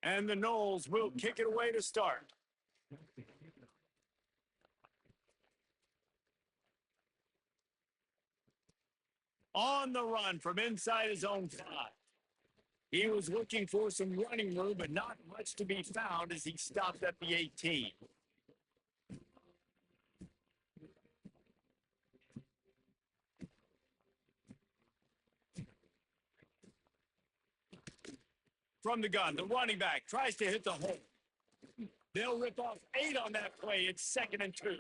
And the Knowles will kick it away to start. On the run from inside his own 5. He was looking for some running room, but not much to be found as he stopped at the 18. From the gun, the running back tries to hit the hole. They'll rip off 8 on that play. It's 2nd and 2.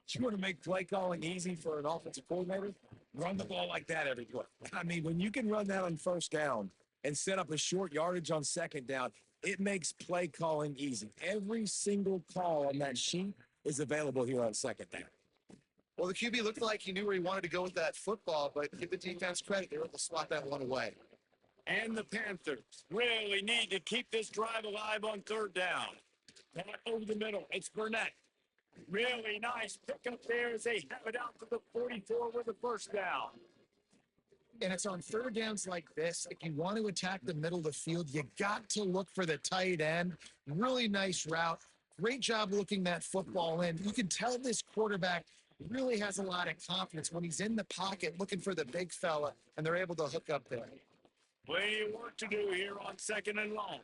You want to make play calling easy for an offensive coordinator? Run the ball like that every play. I mean, when you can run that on first down and set up a short yardage on second down, it makes play calling easy. Every single call on that sheet is available here on second down. Well, the QB looked like he knew where he wanted to go with that football, but give the defense credit. They were able to swat that one away. And the Panthers really need to keep this drive alive on 3rd down. Back over the middle, it's Burnett. Really nice pickup there as they have it out to the 44 with the 1st down. And it's on 3rd downs like this. If you want to attack the middle of the field, you got to look for the tight end. Really nice route. Great job looking that football in. You can tell this quarterback really has a lot of confidence when he's in the pocket looking for the big fella, and they're able to hook up there. Plenty of work to do here on 2nd and long.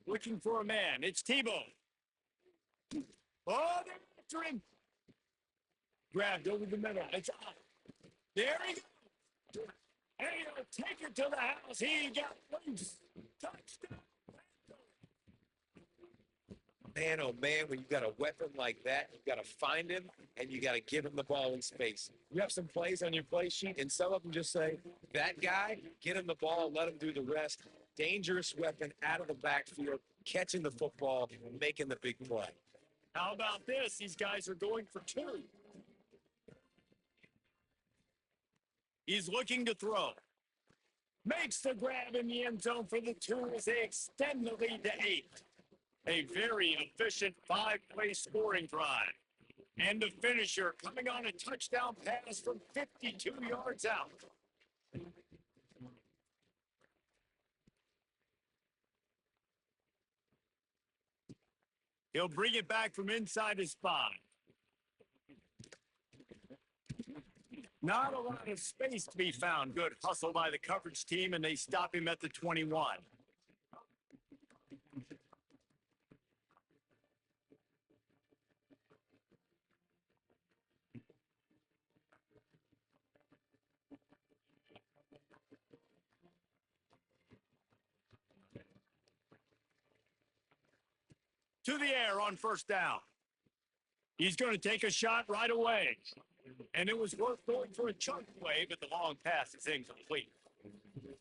Looking for a man. It's Tebow. Oh, they're after him. Grabbed over the middle. It's out. There he goes. And he'll take it to the house. He got loose. Touchdown. Man, oh man, when you got a weapon like that, you got to find him and you got to give him the ball in space. You have some plays on your play sheet, and some of them just say, that guy, get him the ball, let him do the rest. Dangerous weapon out of the backfield, catching the football, making the big play. How about this? These guys are going for 2. He's looking to throw. Makes the grab in the end zone for the 2 as they extend the lead to 8. A very efficient 5-play scoring drive. And the finisher coming on a touchdown pass from 52 yards out. He'll bring it back from inside his 5. Not a lot of space to be found. Good hustle by the coverage team, and they stop him at the 21. To the air on 1st down. He's going to take a shot right away. And it was worth going for a chunk play, but the long pass is incomplete.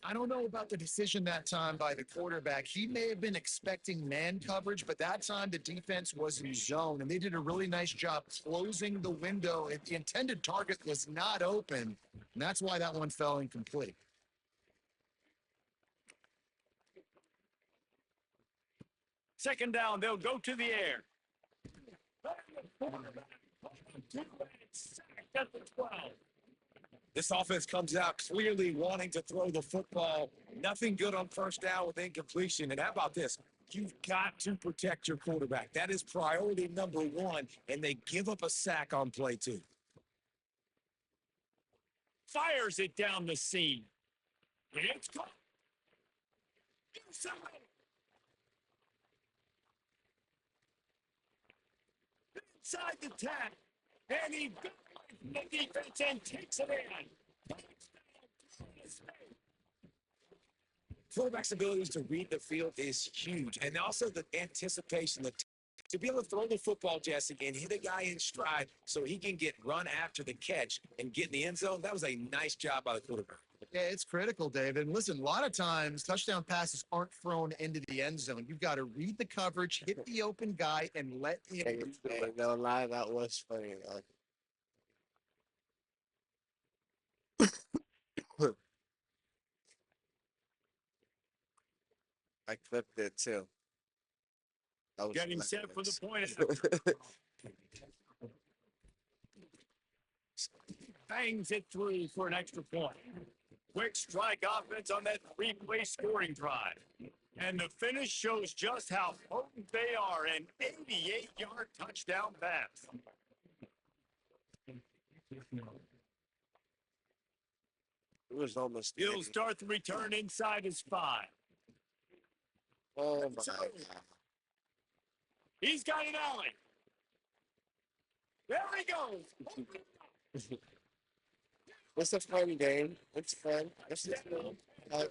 I don't know about the decision that time by the quarterback. He may have been expecting man coverage, but that time the defense was in zone, and they did a really nice job closing the window. The intended target was not open, and that's why that one fell incomplete. Second down, they'll go to the air. Sacked at the 12. This offense comes out clearly wanting to throw the football. Nothing good on 1st down with incompletion. And how about this? You've got to protect your quarterback. That is priority number 1, and they give up a sack on play 2. Fires it down the seam. It's caught. Inside. Inside the tag. And he goes the defense and takes it in. Quarterback's ability to read the field is huge. And also the anticipation, to be able to throw the football, Jesse, and hit a guy in stride so he can get run after the catch and get in the end zone, that was a nice job by the quarterback. Yeah, it's critical, David. And listen, a lot of times touchdown passes aren't thrown into the end zone. You've got to read the coverage, hit the open guy, and let him. No lie, that was funny. I clipped it too. Getting set for the point. Bangs it through for an extra point. Quick strike offense on that 3-play scoring drive. And the finish shows just how potent they are. An 88-yard touchdown pass. It was almost. He'll 80. start the return inside his 5. Oh my God. He's got an alley. There he goes. It's a fun game. It's fun. It's fun. I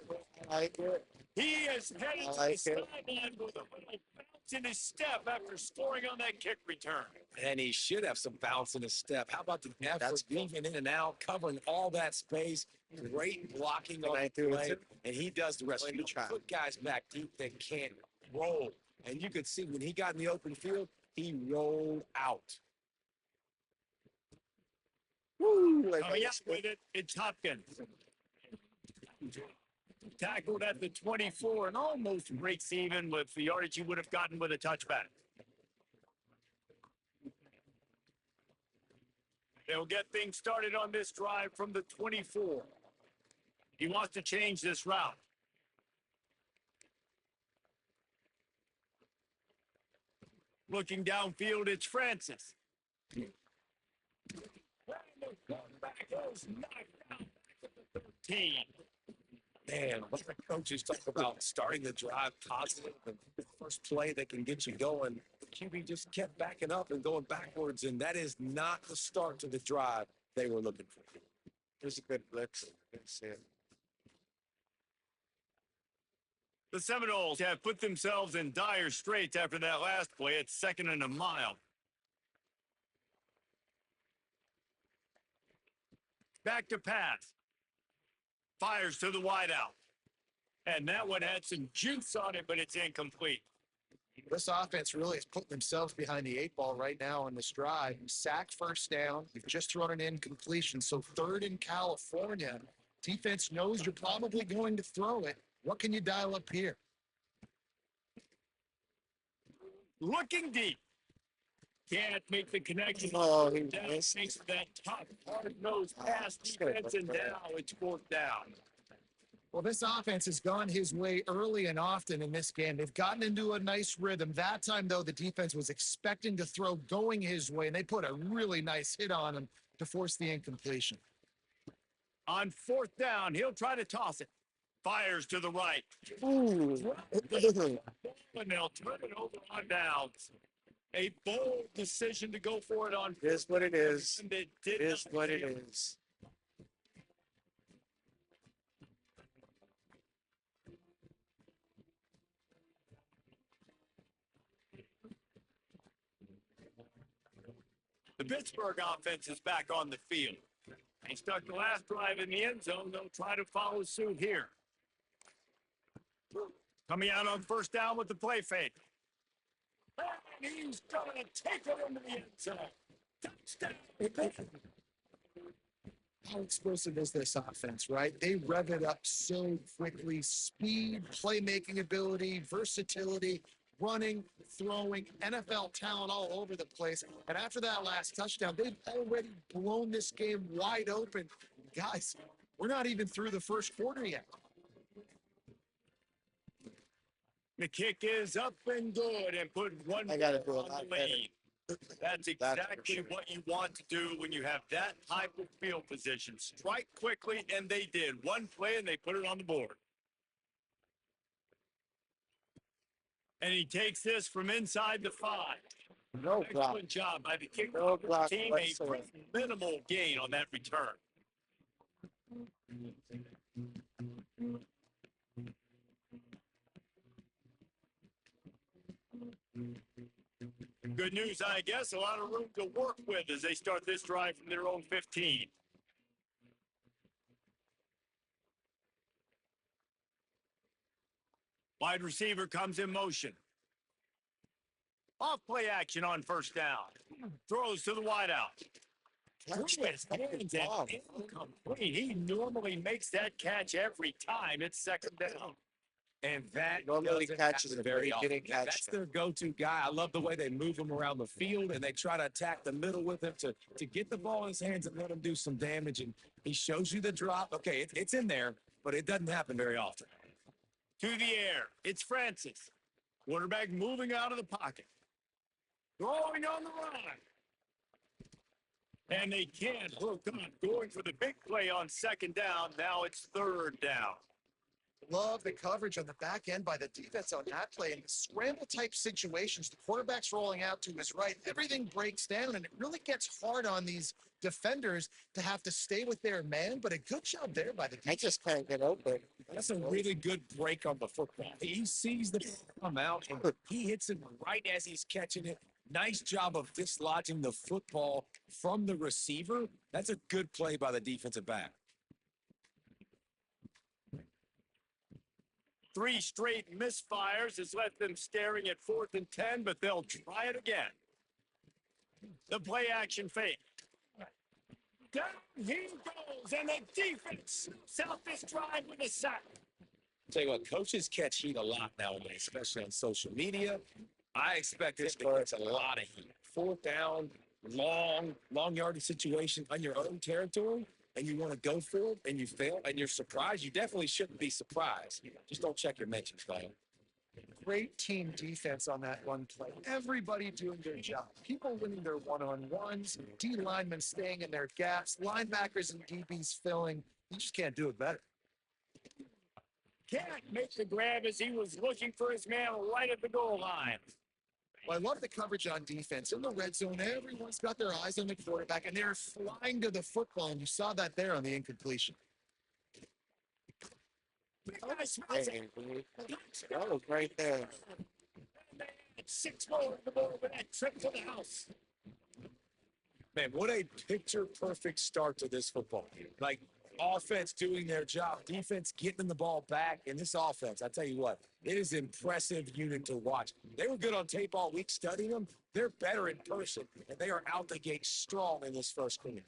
like it. He is headed I to like the it. sideline with a little bounce in his step after scoring on that kick return. And he should have some bounce in his step. How about the effort, That's good. moving in and out, covering all that space, great blocking And on I the threw it play, too. and he does the rest. Way You to don't try. put guys back deep that can't roll. And you could see when he got in the open field, he rolled out. Woo! Like, Coming out with it, it's Hopkins. Tackled at the 24 and almost breaks even with the yardage he would have gotten with a touchback. They'll get things started on this drive from the 24. He wants to change this route. Looking downfield, it's Francis. And the quarterback is knocked out back at the 13. Man, what the coaches talk about starting the drive positive and the first play that can get you going. The QB just kept backing up and going backwards, and that is not the start to the drive they were looking for. it was a good blitz. Didn't see it. The Seminoles have put themselves in dire straits after that last play. It's 2nd and a mile. Back to pass. Fires to the wideout. And that one had some juice on it, but it's incomplete. This offense really is putting themselves behind the 8 ball right now on this drive. Sack first down. You've just thrown an incompletion. So 3rd in California. Defense knows you're probably going to throw it. What can you dial up here? Looking deep. Can't make the connection. Oh, he Down missed. makes that top hard-nosed pass defense, and now it's 4th down. Well, this offense has gone his way early and often in this game. They've gotten into a nice rhythm. That time, though, the defense was expecting to throw going his way, and they put a really nice hit on him to force the incompletion. On 4th down, he'll try to toss it. Fires to the right. Ooh. And they'll turn it over on downs. A bold decision to go for it on It is what it is. and it did It is not what it fail. is. The Pittsburgh offense is back on the field. They stuck the last drive in the end zone. They'll try to follow suit here. Coming out on 1st down with the play fake. And he's going to take it into the end zone. Touchdown. How explosive is this offense, right? They rev it up so quickly. Speed, playmaking ability, versatility, running, throwing, NFL talent all over the place. And after that last touchdown, they've already blown this game wide open. Guys, we're not even through the first quarter yet. The kick is up and good and put one I gotta do a on lot the better. lead. That's for exactly sure. what you want to do when you have that type of field position. Strike quickly, and they did. One play, and they put it on the board. And he takes this from inside the 5. No block. Excellent job by the kicker No block team. A whatsoever. pretty minimal gain on that return. Good news, I guess. A lot of room to work with as they start this drive from their own 15. Wide receiver comes in motion. Off play action on 1st down. Throws to the wideout. Catch Through that his fucking hands and ball. incomplete. He normally makes that catch every time. It's 2nd down. And that Normally doesn't catches happen it, but very he often. didn't catch That's it. their go-to guy. I love the way they move him around the field, and they try to attack the middle with him to get the ball in his hands and let him do some damage. And he shows you the drop. Okay, it's in there, but it doesn't happen very often. To the air. It's Francis. Quarterback moving out of the pocket. Throwing on the run. And they can't hook up. Going for the big play on second down. Now it's third down. Love the coverage on the back end by the defense on that play. In scramble type situations, the quarterback's rolling out to his right. Everything breaks down, and it really gets hard on these defenders to have to stay with their man. But a good job there by the I defense. just can't get open. That's a really good break on the football. He sees the ball come out and he hits it right as he's catching it. Nice job of dislodging the football from the receiver. That's a good play by the defensive back. 3 straight misfires has left them staring at 4th and 10, but they'll try it again. The play action fake. Down he goes, and the defense out this drive with a sack. Tell you what, coaches catch heat a lot nowadays, especially on social media. I expect this to catch a lot of heat. 4th down, long yardage situation on your own territory, and you want to go for it, and you fail, and you're surprised. You definitely shouldn't be surprised. Just don't check your mentions, man. Great team defense on that one play. Everybody doing their job. People winning their one-on-ones, D linemen staying in their gaps, linebackers and DBs filling. You just can't do it better. Can't make the grab as he was looking for his man right at the goal line. Well, I love the coverage on defense. In the red zone, everyone's got their eyes on the quarterback, and they're flying to the football, and you saw that there on the incompletion. Dang, dude. That was right there. 6 more on the board with that trip to the house. Man, what a picture-perfect start to this football game. Like, offense doing their job, defense getting the ball back, and this offense, I tell you what, it is an impressive unit to watch. They were good on tape all week studying them. They're better in person, and they are out the gate strong in this first quarter.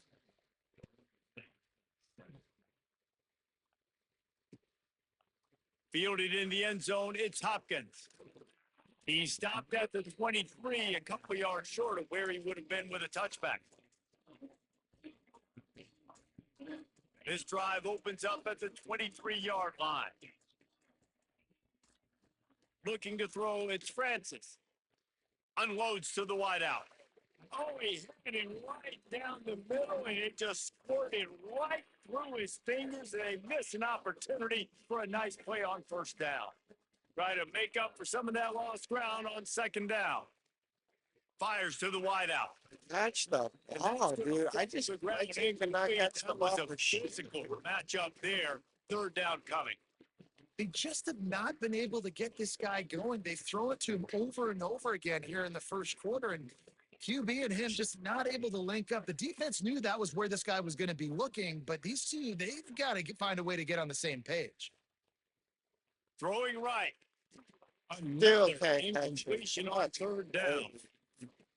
Fielded in the end zone, it's Hopkins. He stopped at the 23, a couple yards short of where he would have been with a touchback. This drive opens up at the 23-yard line. Looking to throw, it's Francis. Unloads to the wideout. Oh, he hit it right down the middle, and it just squirted right through his fingers, and they missed an opportunity for a nice play on first down. Try to make up for some of that lost ground on second down. Fires to the wideout. Catch the ball, dude. I can't even not catch the That was ball. a physical matchup there. Third down coming. They just have not been able to get this guy going. They've thrown it to him over and over again here in the first quarter, and QB and him just not able to link up. The defense knew that was where this guy was going to be looking, but these two, they've got to find a way to get on the same page. Throwing right. Still Another can't catch it. incompletion on third down.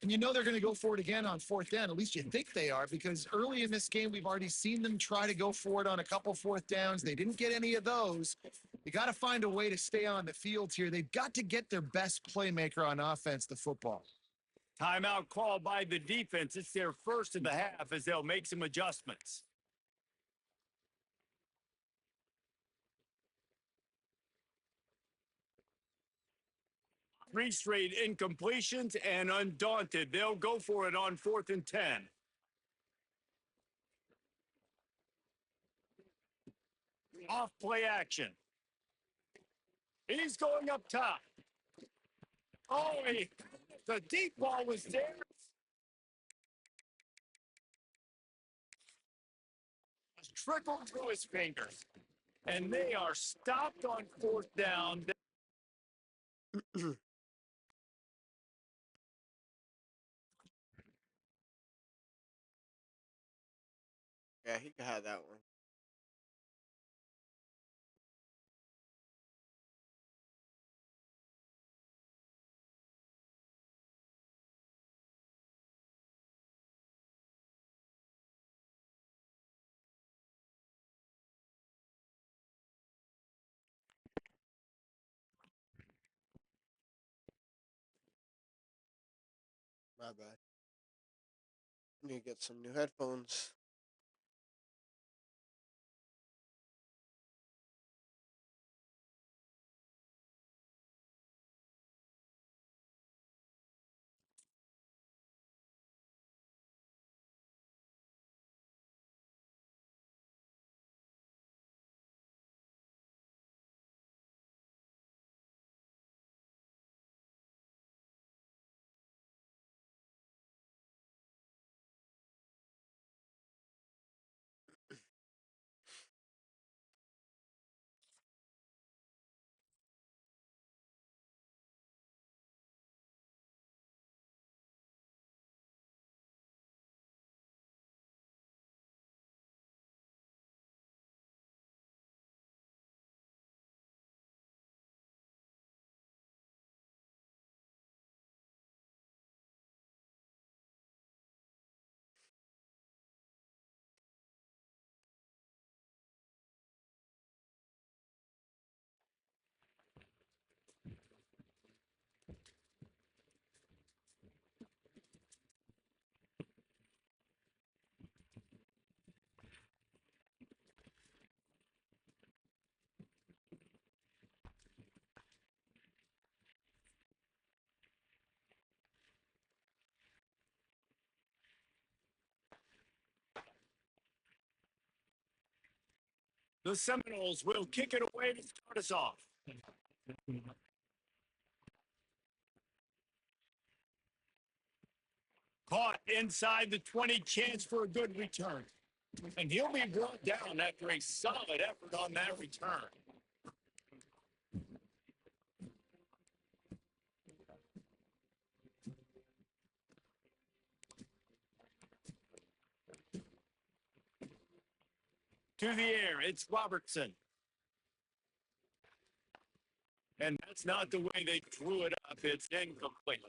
And you know they're going to go for it again on 4th down. At least you think they are, because early in this game, we've already seen them try to go for it on a couple 4th downs. They didn't get any of those. You got to find a way to stay on the field here. They've got to get their best playmaker on offense, the football. Timeout called by the defense. It's their first of the half as they'll make some adjustments. Three straight incompletions, and undaunted, they'll go for it on 4th and 10. Off play action. He's going up top. Oh, the deep ball was there. Trickled through his fingers. And they are stopped on 4th down. Yeah, he could have that one. My bad. Need to get some new headphones. The Seminoles will kick it away to start us off. Caught inside the 20, chance for a good return. And he'll be brought down after a solid effort on that return. To the air, it's Robertson. And that's not the way they threw it up. It's incomplete.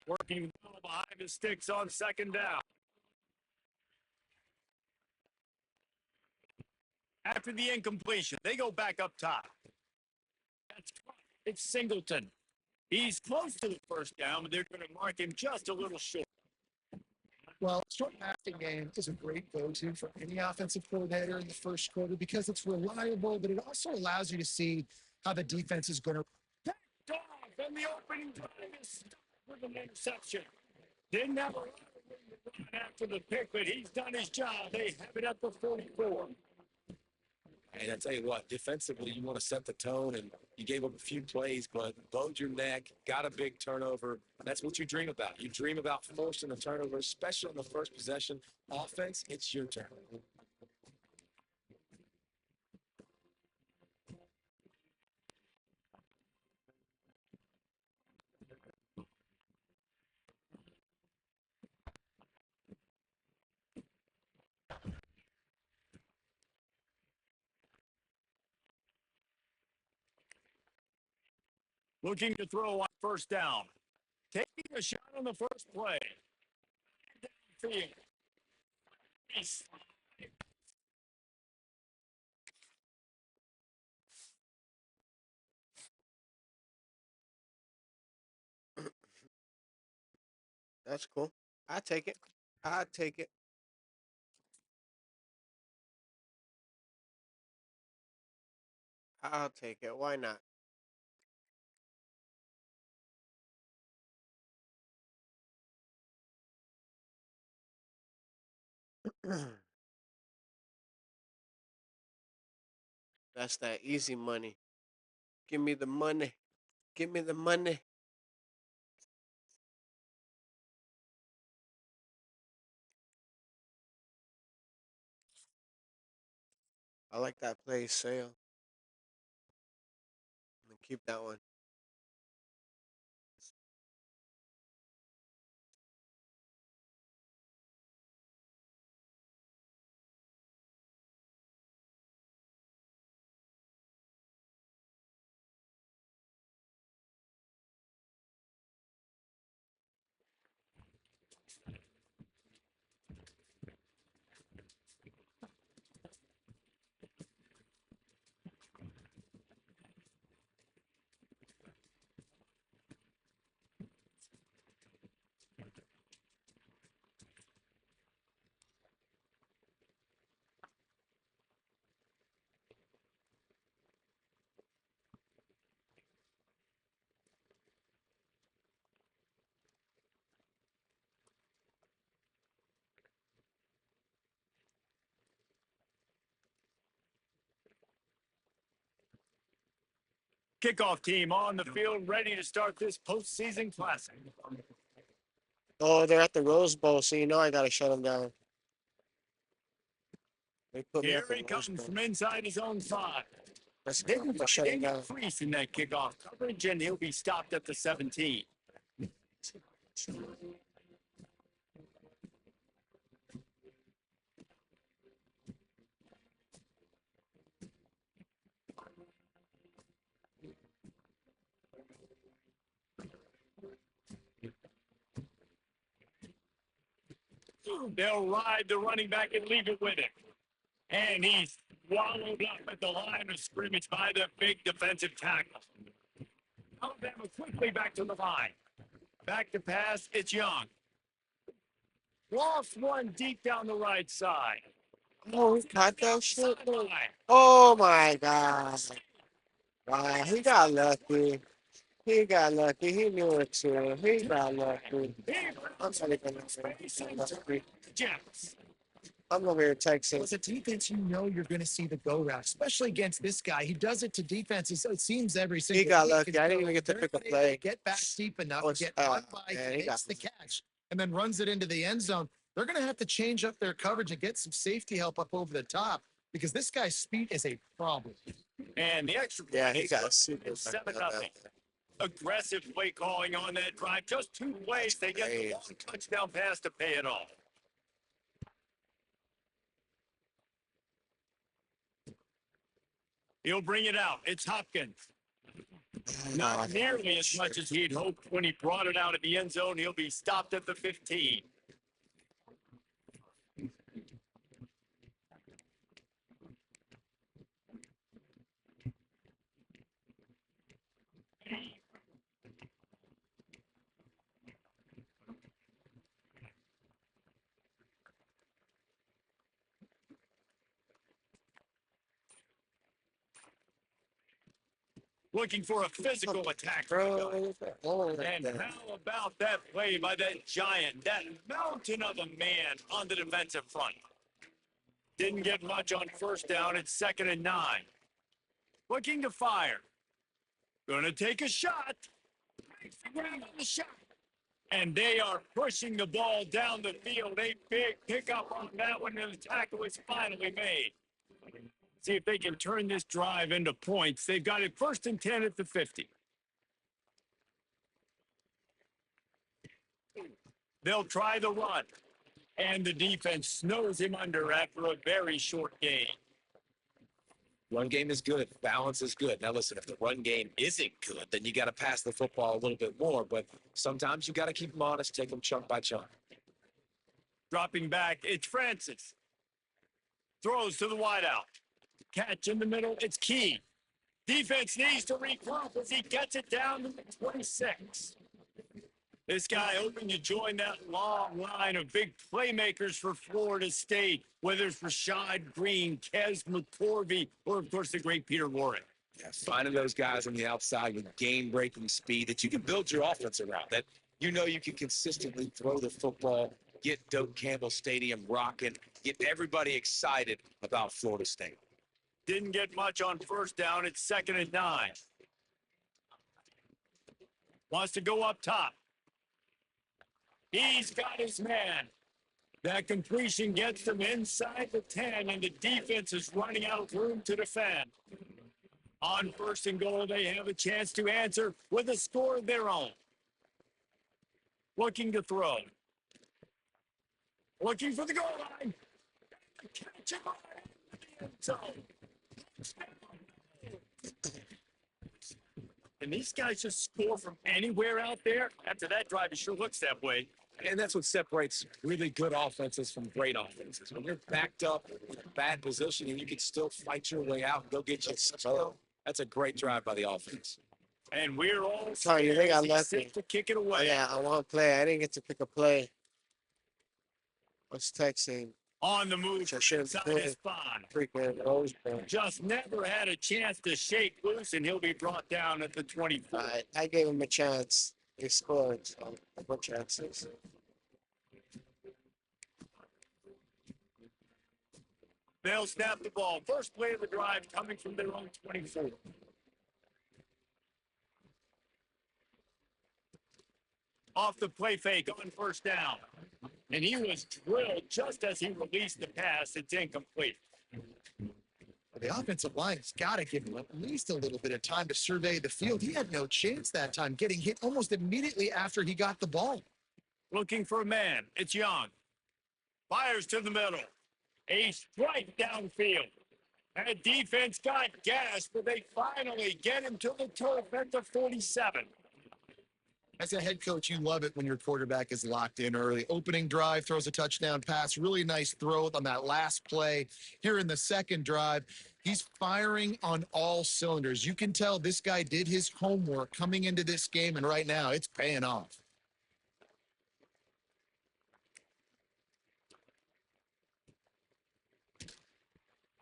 Working well behind the sticks on second down. After the incompletion, they go back up top. It's Singleton. He's close to the first down, but they're going to mark him just a little short. Well, short passing game is a great go-to for any offensive coordinator in the first quarter because it's reliable, but it also allows you to see how the defense is going to. Picked off, and the opening drive is stopped with an interception. Didn't have a lot of room to run after the pick, but he's done his job. They have it at the 44. And I tell you what, defensively, you want to set the tone, and you gave up a few plays, but bowed your neck, got a big turnover. That's what you dream about. You dream about forcing a turnover, especially on the first possession. Offense, it's your turn. Looking to throw on first down. Taking a shot on the first play. Downfield. He's That's cool. I take it. I take it. I'll take it. Why not? That's that easy money. Give me the money. Give me the money. I like that play sale. I'm gonna keep that one. kickoff team on the field, ready to start this postseason classic. Oh, they're at the Rose Bowl, so you know I gotta shut them down. They put me Here at the he Rose comes Bowl. from inside his own 5. Let's They go. can Shut find it a down. crease in that kickoff coverage, and he'll be stopped at the 17. They'll ride the running back and leave it with him. And he's swallowed up at the line of scrimmage by the big defensive tackle. Alabama quickly back to the line. Back to pass, it's Young. Lost one deep down the right side. Oh, he caught that shit. Sideline. Oh my god. Wow, he got lucky. He got lucky. He knew it too. He got lucky. He I'm runs not even space gonna into lucky. Jets. I'm over here texting. As a defense, you know you're going to see the go route, especially against this guy. He does it to defenses, it seems every He single got week. lucky. I didn't even get to They're pick a not able to play. get back deep enough, Oh, get run by, man, he he got makes the catch, and then runs it into the end zone. They're going to have to change up their coverage and get some safety help up over the top because this guy's speed is a problem. And the extra yeah, he point got a super. is 7-0. Aggressive play calling on that drive. Just 2 plays. They get the long touchdown pass to pay it off. He'll bring it out. It's Hopkins. Not nearly as much as he'd hoped when he brought it out at the end zone. He'll be stopped at the 15. Looking for a physical attack. Bro, And how about that play by that giant, that mountain of a man on the defensive front? Didn't get much on first down. It's 2nd and 9. Looking to fire. Gonna take a shot. Makes the grab on the shot. And they are pushing the ball down the field. A big pickup on that one, and the tackle was finally made. See if they can turn this drive into points. They've got it 1st and 10 at the 50. They'll try the run. And the defense snows him under after a very short gain. Run game is good. Balance is good. Now, listen, if the run game isn't good, then you got to pass the football a little bit more. But sometimes you got to keep them honest, take them chunk by chunk. Dropping back, it's Francis. Throws to the wideout. Catch in the middle, it's Key. Defense needs to regroup as he gets it down to the 26. This guy hoping to join that long line of big playmakers for Florida State, whether it's Rashad Green, Kez McCorvey, or, of course, the great Peter Warren. Yeah, finding those guys on the outside with game-breaking speed that you can build your offense around, that you know you can consistently throw the football, get Doak Campbell Stadium rocking, get everybody excited about Florida State. Didn't get much on first down. It's 2nd and 9. Wants to go up top. He's got his man. That completion gets them inside the 10, and the defense is running out of room to defend. On 1st and goal, they have a chance to answer with a score of their own. Looking to throw. Looking for the goal line. Catch him on the end zone. And these guys just score from anywhere out there. After that drive, it sure looks that way. And that's what separates really good offenses from great offenses. When you're backed up in a bad position and you can still fight your way out and go get you a touchdown, that's a great drive by the offense. And we're all Sorry, you think I left set to kick it Oh, away. yeah, I want to play. I didn't get to pick a play. I was texting. On the move Which I should have inside played. his spawn. Freaking Rose Bowl. Just never had a chance to shake loose, and he'll be brought down at the 24. I gave him a chance. He scored. So, what chances? They'll snap the ball. First play of the drive coming from their own 24. Off the play fake on first down. And he was drilled just as he released the pass. It's incomplete. The offensive line's got to give him at least a little bit of time to survey the field. He had no chance that time, getting hit almost immediately after he got the ball. Looking for a man. It's Young. Fires to the middle. A strike downfield. That defense got gas, but they finally get him to the turf at the 47. As a head coach, you love it when your quarterback is locked in early. Opening drive, throws a touchdown pass. Really nice throw on that last play. Here in the second drive, he's firing on all cylinders. You can tell this guy did his homework coming into this game, and right now it's paying off.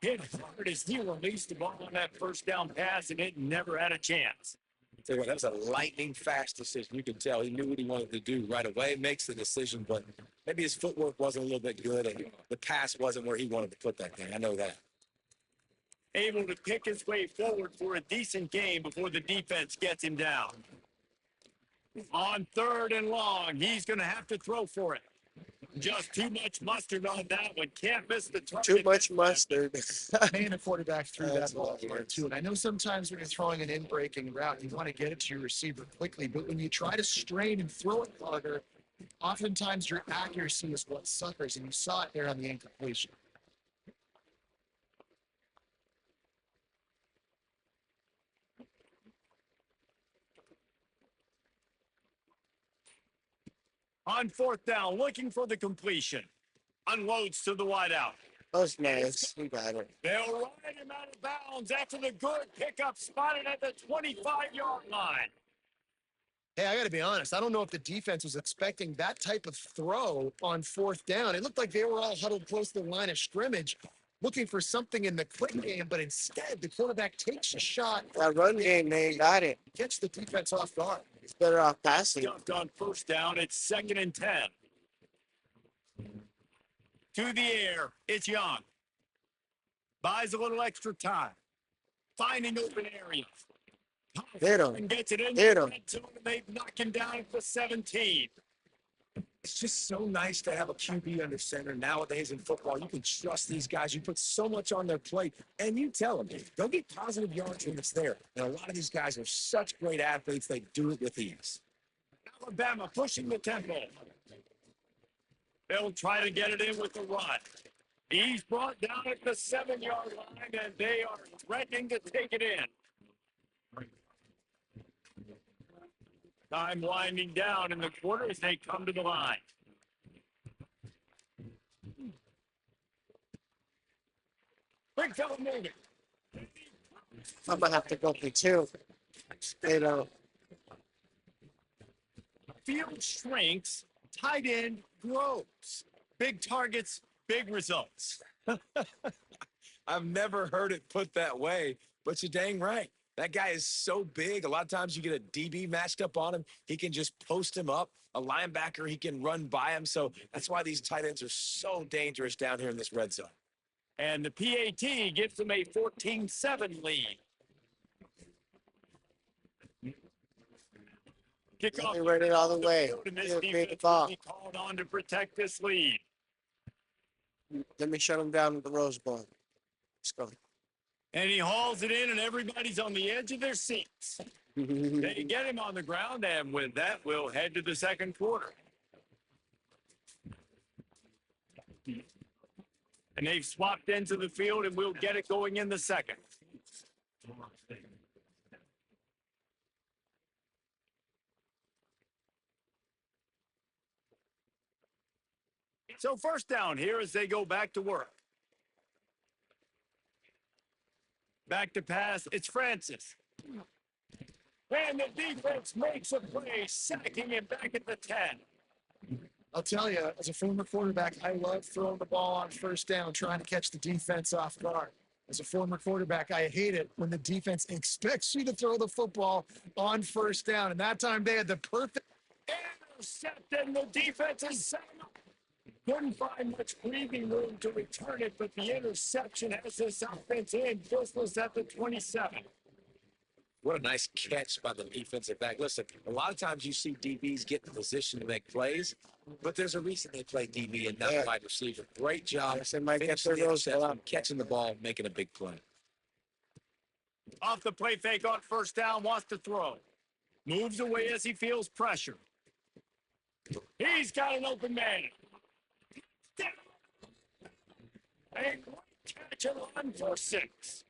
Hit hard as he released the ball on that first down pass, and it never had a chance. Tell you what, that was a lightning fast decision. You can tell he knew what he wanted to do right away, makes the decision, but maybe his footwork wasn't a little bit good and the pass wasn't where he wanted to put that thing. I know that. Able to pick his way forward for a decent game before the defense gets him down. On 3rd and long, he's going to have to throw for it. Just too much mustard on that one. Can't miss the target. Too much mustard. Man, the quarterback threw that That's ball hilarious. hard too. And I know sometimes when you're throwing an in-breaking route, you want to get it to your receiver quickly. But when you try to strain and throw it harder, oftentimes your accuracy is what suffers. And you saw it there on the incompletion. On 4th down, looking for the completion. Unloads to the wideout. That was nice. He got it. They'll ride him out of bounds after the good pickup spotted at the 25-yard line. Hey, I got to be honest. I don't know if the defense was expecting that type of throw on 4th down. It looked like they were all huddled close to the line of scrimmage, looking for something in the quick game. But instead, the quarterback takes a shot, That run game, they got it. gets the defense off guard. He's better off passing. Jumped on 1st down. It's 2nd and 10. To the air, it's Young. Buys a little extra time. Finding open areas. Hit him. And gets it in Hit the him. red zone, and they knock him down at the 17. It's just so nice to have a QB under center nowadays in football. You can trust these guys. You put so much on their plate, and you tell them, go get positive yards when it's there. And a lot of these guys are such great athletes, they do it with ease. Alabama pushing the tempo. They'll try to get it in with the run. He's brought down at the 7-yard line, and they are threatening to take it in. Time winding down in the quarter as they come to the line. Big fella moving. I'm gonna have to go for 2. You know, Field shrinks, tight end grows. Big targets, big results. I've never heard it put that way, but you're dang right. That guy is so big. A lot of times you get a DB matched up on him. He can just post him up. A linebacker, he can run by him. So that's why these tight ends are so dangerous down here in this red zone. And the PAT gives them a 14-7 lead. Kickoff. they ran it all the way. And this Yeah, great defense ball. will be called on to protect this lead. Let me shut him down with the Rose Bowl. Let's go. And he hauls it in, and everybody's on the edge of their seats. They get him on the ground, and with that, we'll head to the second quarter. And they've swapped into the field, and we'll get it going in the second. So 1st down here as they go back to work. Back to pass, it's Francis. And the defense makes a play, sacking him back at the 10. I'll tell you, as a former quarterback, I love throwing the ball on 1st down, trying to catch the defense off guard. As a former quarterback, I hate it when the defense expects you to throw the football on 1st down. And that time they had the perfect Intercepted, and the defense is set up. Couldn't find much breathing room to return it, but the interception has this offense in business at the 27. What a nice catch by the defensive back. Listen, a lot of times you see DBs get in position to make plays, but there's a reason they play DB and not Yeah. wide receiver. Great job. Yes, they might get finishing their the Rose Bowl interception, up. catching the ball, making a big play. Off the play fake on 1st down, wants to throw. Moves away as he feels pressure. He's got an open man. A great catch and run for 6.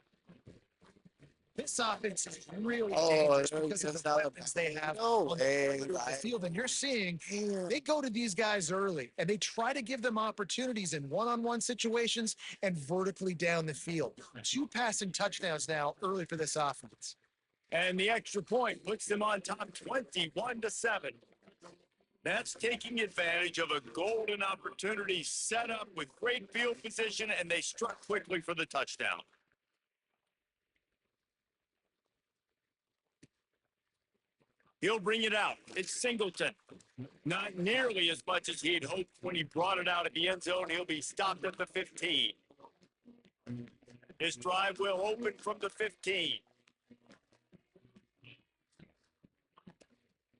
This offense is really Oh, dangerous there because of goes the Alabama. weapons they have No on the way, perimeter of the right. field. And you're seeing they go to these guys early and they try to give them opportunities in one-on-one situations and vertically down the field. 2 passing touchdowns now early for this offense. And the extra point puts them on top 21-7. That's taking advantage of a golden opportunity set up with great field position, and they struck quickly for the touchdown. He'll bring it out. It's Singleton. Not nearly as much as he'd hoped when he brought it out at the end zone. He'll be stopped at the 15. His drive will open from the 15.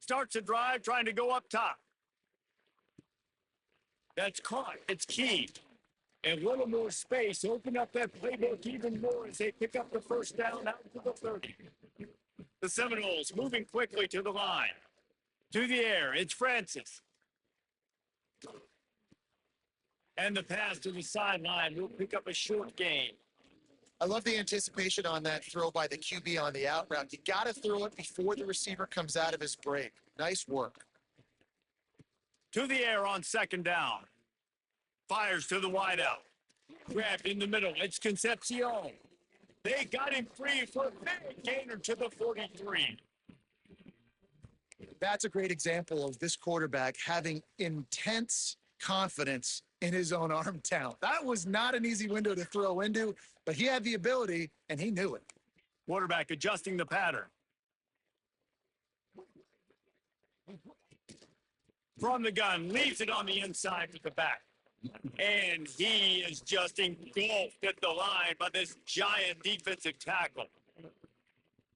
Starts a drive trying to go up top. That's caught. It's key. And a little more space. Open up that playbook even more as they pick up the first down out to the 30. The Seminoles moving quickly to the line. To the air. It's Francis. And the pass to the sideline will pick up a short gain. I love the anticipation on that throw by the QB on the out route. You got to throw it before the receiver comes out of his break. Nice work. To the air on second down. Fires to the wideout. Grabbed in the middle. It's Concepcion. They got him free for a big gainer to the 43. That's a great example of this quarterback having intense confidence in his own arm talent. That was not an easy window to throw into, but he had the ability and he knew it. Quarterback adjusting the pattern. From the gun, leaves it on the inside with the back. And he is just engulfed at the line by this giant defensive tackle.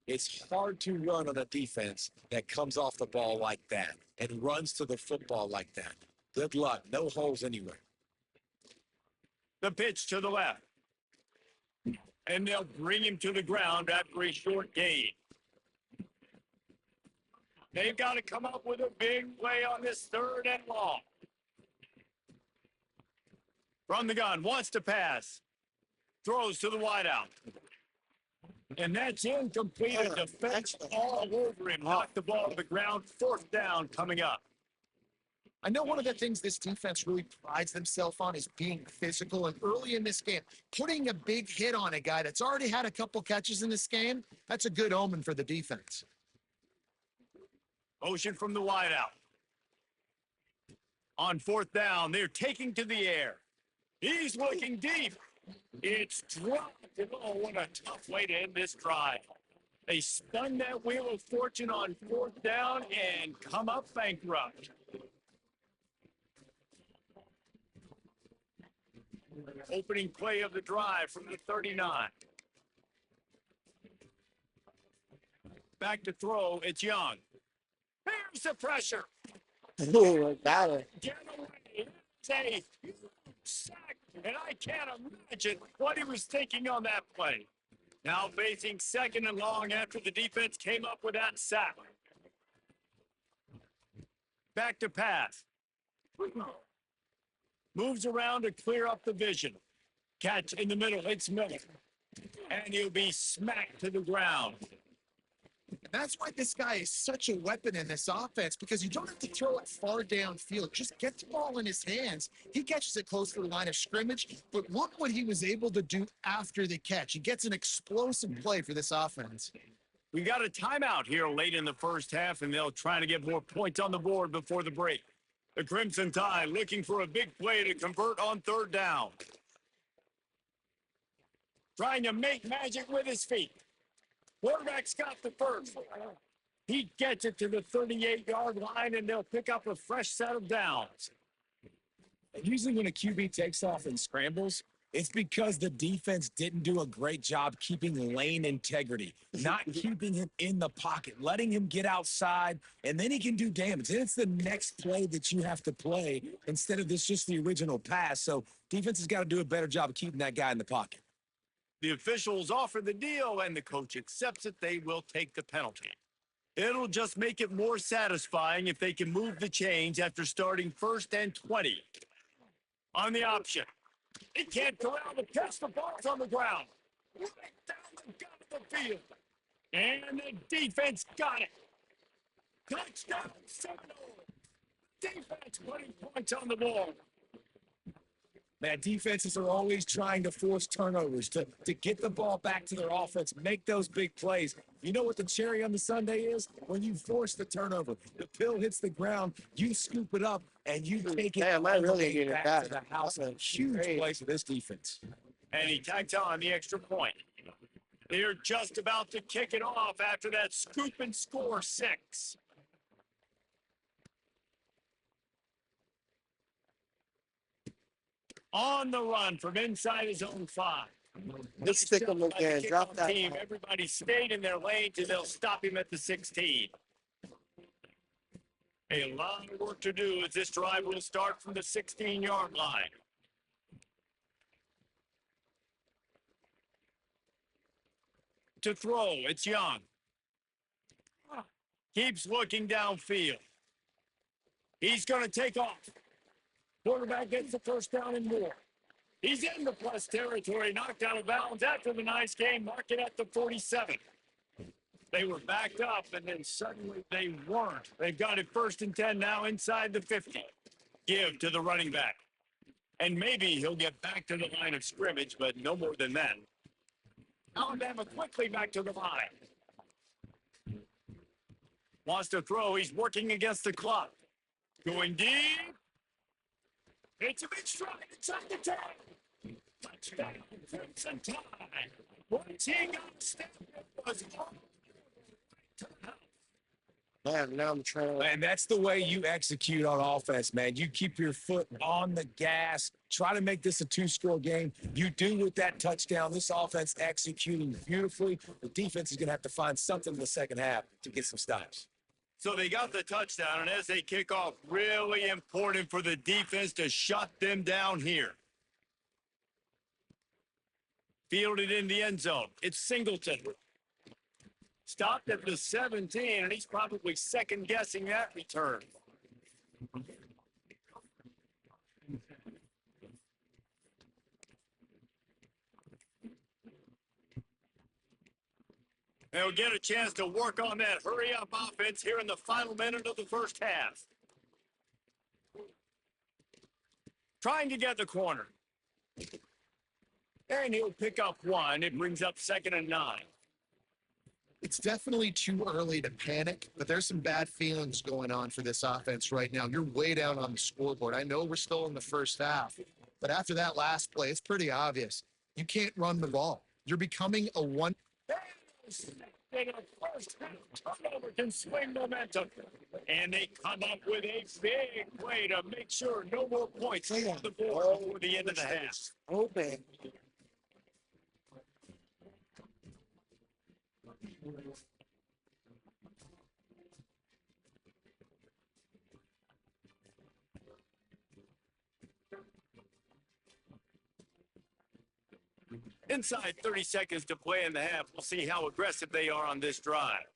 It's hard to run on a defense that comes off the ball like that and runs to the football like that. Good luck. No holes anywhere. The pitch to the left. And they'll bring him to the ground after a short gain. They've got to come up with a big play on this third and long. From the gun, wants to pass. Throws to the wideout. And that's incomplete. A defense all over him. Knocked the ball to the ground. Fourth down coming up. I know one of the things this defense really prides themselves on is being physical. And early in this game, putting a big hit on a guy that's already had a couple catches in this game, that's a good omen for the defense. Motion from the wideout. On fourth down, they're taking to the air. He's looking deep. It's dropped. Oh, what a tough way to end this drive. They spun that wheel of fortune on fourth down and come up bankrupt. Opening play of the drive from the 39. Back to throw. It's Young. Here's the pressure. Ooh, got it. Get away. It's a sack. And I can't imagine what he was thinking on that play. Now facing second and long after the defense came up with that sack. Back to pass. Moves around to clear up the vision. Catch in the middle. It's Miller. And he'll be smacked to the ground. That's why this guy is such a weapon in this offense, because you don't have to throw it far downfield. Just get the ball in his hands. He catches it close to the line of scrimmage, but look what he was able to do after the catch. He gets an explosive play for this offense. We got a timeout here late in the first half, and they'll try to get more points on the board before the break. The Crimson Tide looking for a big play to convert on third down. Trying to make magic with his feet. Quarterback's got the first. He gets it to the 38-yard line, and they'll pick up a fresh set of downs. Usually when a QB takes off and scrambles, it's because the defense didn't do a great job keeping lane integrity, not keeping him in the pocket, letting him get outside, and then he can do damage. And it's the next play that you have to play instead of this just the original pass. So defense has got to do a better job of keeping that guy in the pocket. The officials offer the deal, and the coach accepts it. They will take the penalty. It'll just make it more satisfying if they can move the chains after starting first and 20. On the option. He can't corral the catch. The ball's on the ground. Right down the gut of the field. And the defense got it. Touchdown, Seminoles. Defense putting points on the board. Man, defenses are always trying to force turnovers to get the ball back to their offense, make those big plays. You know what the cherry on the sundae is? When you force the turnover, the pill hits the ground, you scoop it up, and you take it Damn, I all the really way needed back that. to the house. A That's huge great. play for this defense. And he tacked on the extra point. They're just about to kick it off after that scoop and score 6. On the run from inside his own 5. Let's stick him By the again. Drop kickoff that. team. Everybody stayed in their lanes and they'll stop him at the 16. A lot of work to do as this drive will start from the 16-yard line. To throw, it's Young. Keeps looking downfield. He's going to take off. Quarterback gets the first down and more. He's in the plus territory, knocked out of bounds after the nice game, mark it at the 47. They were backed up, and then suddenly they weren't. They've got it 1st and 10 now inside the 50. Give to the running back. And maybe he'll get back to the line of scrimmage, but no more than that. Alabama quickly back to the line. Wants to throw. He's working against the clock. Going deep. It's a big strike inside the 10. Touchdown, Crimson Tide. Once he got stepped, it was all to the house. Man, now I'm trying to. And that's the way you execute on offense, man. You keep your foot on the gas. Try to make this a 2-score game. You do with that touchdown. This offense executing beautifully. The defense is going to have to find something in the second half to get some stops. So they got the touchdown, and as they kick off, really important for the defense to shut them down here. Fielded in the end zone. It's Singleton. Stopped at the 17, and he's probably second-guessing that return. They'll get a chance to work on that hurry-up offense here in the final minute of the first half. Trying to get the corner. And he'll pick up 1. It brings up 2nd and 9. It's definitely too early to panic, but there's some bad feelings going on for this offense right now. You're way down on the scoreboard. I know we're still in the first half, but after that last play, it's pretty obvious. You can't run the ball. You're becoming a one. In a first half turnover can swing momentum. And they come up with a big play to make sure no more points on the board before the end of the half. Open. Inside 30 seconds to play in the half. We'll see how aggressive they are on this drive.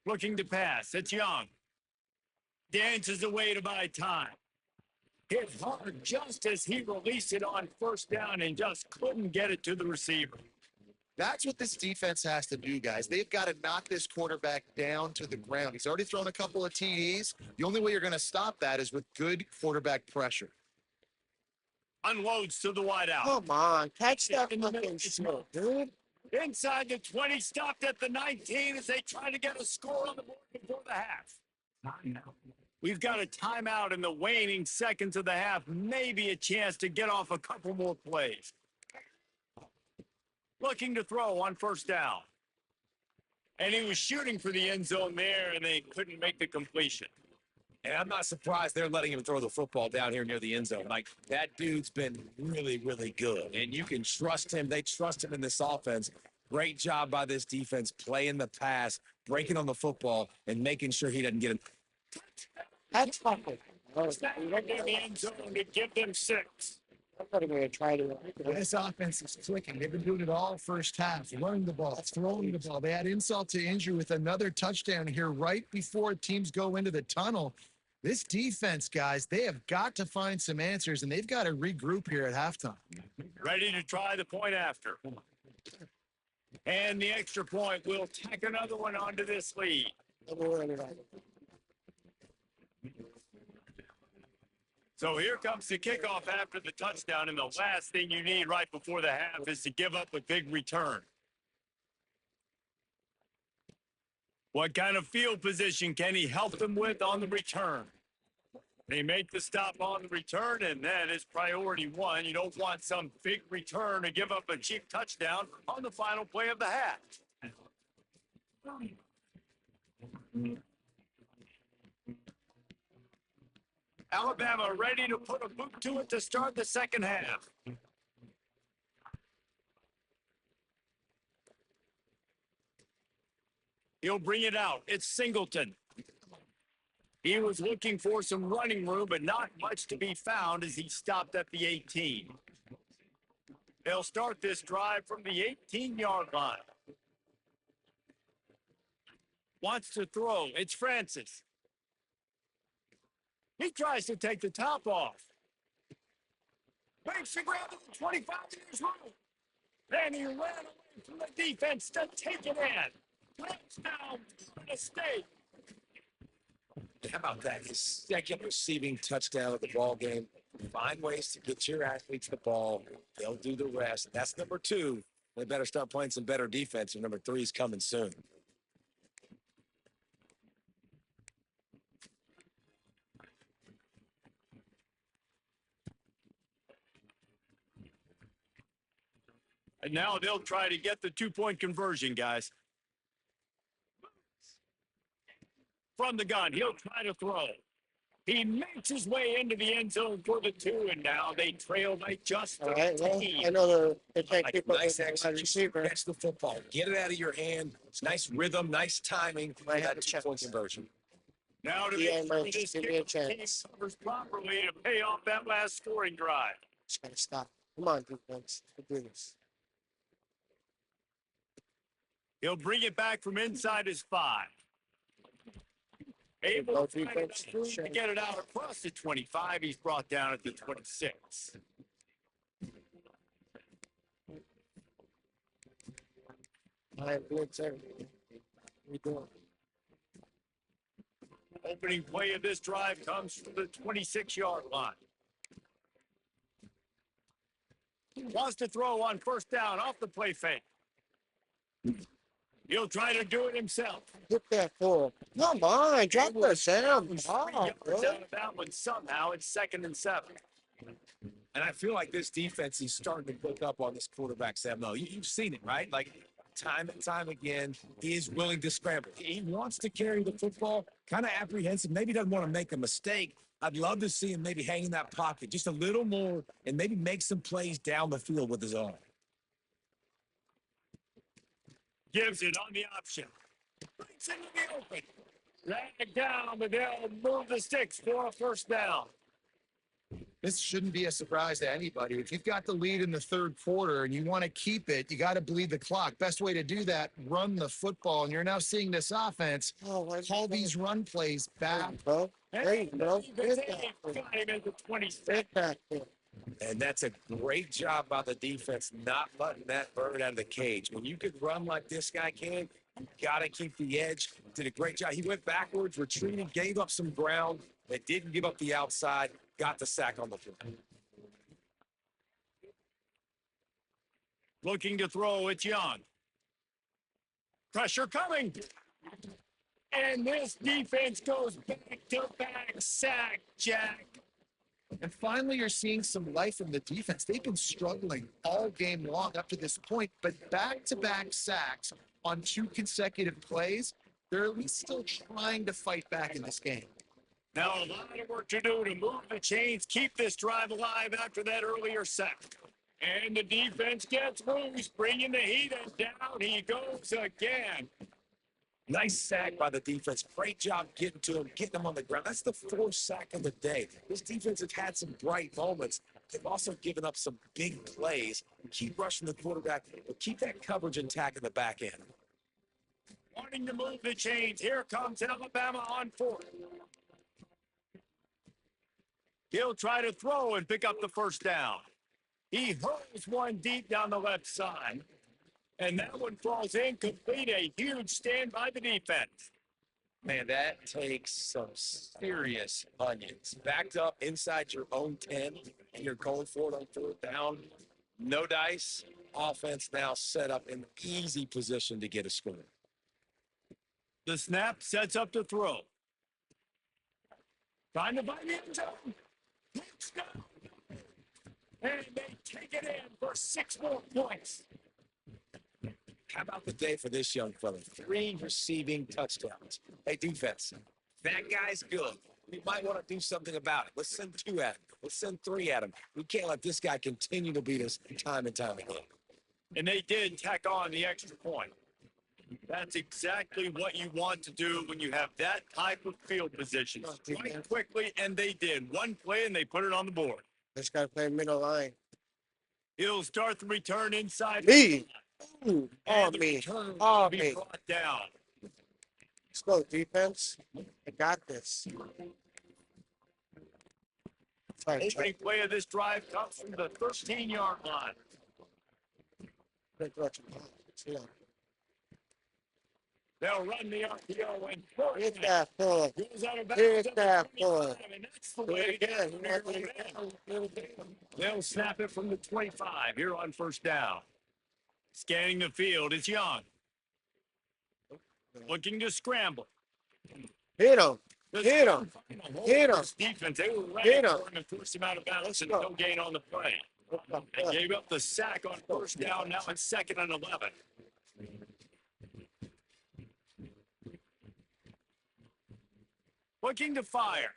Looking to pass. It's Young. Dances away to buy time. Hit hard just as he released it on first down and just couldn't get it to the receiver. That's what this defense has to do, guys. They've got to knock this quarterback down to the ground. He's already thrown a couple of TDs. The only way you're going to stop that is with good quarterback pressure. Unloads to the wideout. Come on. Catch that In the middle, fucking it's shit, dude. Inside the 20, stopped at the 19 as they try to get a score on the board before the half. We've got a timeout in the waning seconds of the half. Maybe a chance to get off a couple more plays. Looking to throw on first down. And he was shooting for the end zone there, and they couldn't make the completion. And I'm not surprised they're letting him throw the football down here near the end zone. Like, that dude's been really, really good. And you can trust him. They trust him in this offense. Great job by this defense playing the pass, breaking on the football, and making sure he doesn't get him. That's fucking. Right in the end zone to give them 6. I'm not even going to try to. This offense is clicking. They've been doing it all first half, running the ball, throwing the ball. They had insult to injury with another touchdown here right before teams go into the tunnel. This defense, guys, they have got to find some answers, and they've got to regroup here at halftime. Ready to try the point after. And the extra point will tack another one onto this lead. So here comes the kickoff after the touchdown, and the last thing you need right before the half is to give up a big return. What kind of field position can he help them with on the return? They make the stop on the return, and that is priority 1. You don't want some big return to give up a cheap touchdown on the final play of the half. Alabama ready to put a boot to it to start the second half. He'll bring it out. It's Singleton. He was looking for some running room, but not much to be found as he stopped at the 18. They'll start this drive from the 18-yard line. Wants to throw. It's Francis. He tries to take the top off. Makes the grab at the 25 years old. Then he ran away from the defense to take it in. Touchdown, Florida State. How about that? His second receiving touchdown of the ball game. Find ways to get your athletes the ball. They'll do the rest. That's number 2. They better start playing some better defense, and number 3 is coming soon. And now they'll try to get the 2-point conversion, guys. From the gun, he'll try to throw. He makes his way into the end zone for the 2, and now they trail by just 13. All right, well, I know they can't Like keep up nice with the wide execution. receiver. Catch the football. Get it out of your hand. It's nice rhythm, nice timing for Might have that a chance. 2-point conversion. Now to Yeah, make might sure this give me a team chance. covers properly to pay off that last scoring drive. Just gotta stop. Come on, defense. Let's do this. He'll bring it back from inside his 5. Able Go to find defense, enough room sure. to get it out across the 25. He's brought down at the 26. All right, blitz everything. We doing? Opening play of this drive comes from the 26-yard line. Wants to throw on first down off the play fake. He'll try to do it himself. Hit that full. Come on, drop the sound. He's 3 Oh, yards bro. out of that one somehow. It's 2nd and 7. And I feel like this defense is starting to pick up on this quarterback, Sam. No, you've seen it, right? Like time and time again, he is willing to scramble. He wants to carry the football, kind of apprehensive, maybe doesn't want to make a mistake. I'd love to see him maybe hang in that pocket just a little more and maybe make some plays down the field with his arm. Gives it on the option. Breaks into the open. Drag down, but they'll move the sticks for a first down. This shouldn't be a surprise to anybody. If you've got the lead in the 3rd quarter and you want to keep it, you got to bleed the clock. Best way to do that, run the football. And you're now seeing this offense Oh, where's call these run plays back. bro? There you go. Hit Got that. him at the 26. Hit that. Thing. And that's a great job by the defense, not letting that bird out of the cage. When you can run like this guy can, you got to keep the edge. Did a great job. He went backwards, retreated, gave up some ground, but didn't give up the outside, got the sack on the field. Looking to throw, it's Young. Pressure coming. And this defense goes back-to-back sack, Jack. And finally, you're seeing some life in the defense. They've been struggling all game long up to this point, but back-to-back sacks on 2 consecutive plays, they're at least still trying to fight back in this game. Now a lot of work to do to move the chains, keep this drive alive after that earlier sack. And the defense gets loose, bringing the heat, and down he goes again. Nice sack by the defense. Great job getting to him, getting him on the ground. That's the 4th sack of the day. This defense has had some bright moments. They've also given up some big plays. Keep rushing the quarterback, but keep that coverage intact in the back end. Wanting to move the chains. Here comes Alabama on 4th. He'll try to throw and pick up the first down. He hurls one deep down the left side. And that one falls incomplete. A huge stand by the defense. Man, that takes some serious onions. Backed up inside your own 10, and you're going for it on 4th down. No dice. Offense now set up in easy position to get a score. The snap sets up to throw. Trying to find the end zone. Touchdown. And they take it in for 6 more points. How about the day for this young fella? 3 receiving touchdowns. Hey, defense, that guy's good. We might want to do something about it. Let's send 2 at him. Let's send 3 at him. We can't let this guy continue to beat us time and time again. And they did tack on the extra point. That's exactly what you want to do when you have that type of field position. Strike quickly, and they did. One play, and they put it on the board. Just gotta play middle line. He'll start the return inside. Me. Ooh, And on the me. return will On be me. brought down. Let's go, defense. I got this. Sorry, Opening play of this drive comes from the 13-yard line. yeah. They'll run the RPO and throw Hit it. that Fuller. Goes out of bounds Hit at the that 25, Fuller. and that's the Do way it to get again. it. They'll snap it from the 25 here on first down. Scanning the field, it's Young. Looking to scramble. Hit him. The Hit him. Hit him. Defense, they were ready Hit him. for him and forced him out of bounds and go. no gain on the play. They gave up the sack on first down. Now it's 2nd and 11. Looking to fire.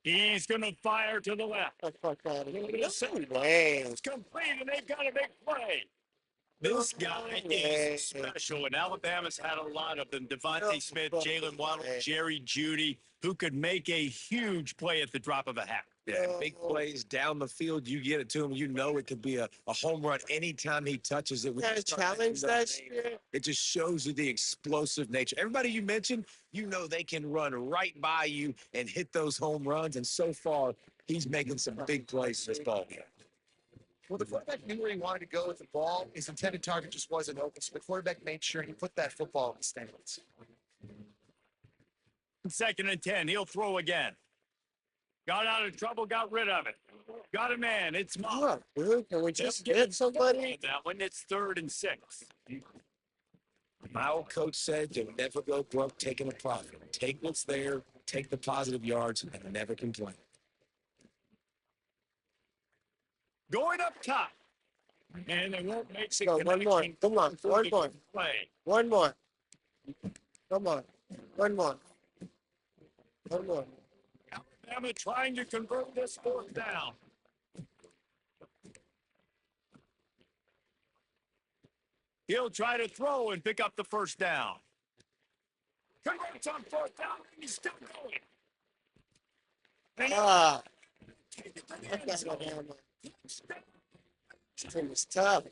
He's going to fire to the left. It's way. It's complete, and they've got a big play. This guy is special, and Alabama's had a lot of them. Devontae Smith, Jalen Waddle, Jerry Jeudy, who could make a huge play at the drop of a hat. Yeah, big plays down the field. You get it to him. You know it could be a home run anytime he touches it. You gotta challenge that shit. It just shows you the explosive nature. Everybody you mentioned, you know they can run right by you and hit those home runs. And so far, he's making some big plays in this ball game. Well, the quarterback knew where he wanted to go with the ball. His intended target just wasn't open, so the quarterback made sure he put that football in the stands. 2nd and 10. He'll throw again. Got out of trouble, got rid of it. Got a man. It's Moss. Look, dude, can we just get somebody? That one, it's 3rd and 6. My old coach said you'll never go broke taking a profit. Take what's there, take the positive yards, and never complain. Going up top. And they won't make the Go, one more. connection Come on, before one the more. play. One more. Come on. One more. One more. Alabama trying to convert this 4th down. He'll try to throw and pick up the 1st down. Converts on 4th down, and he's still going. And Ah, take it to the look end at zone. Alabama. This team is tough.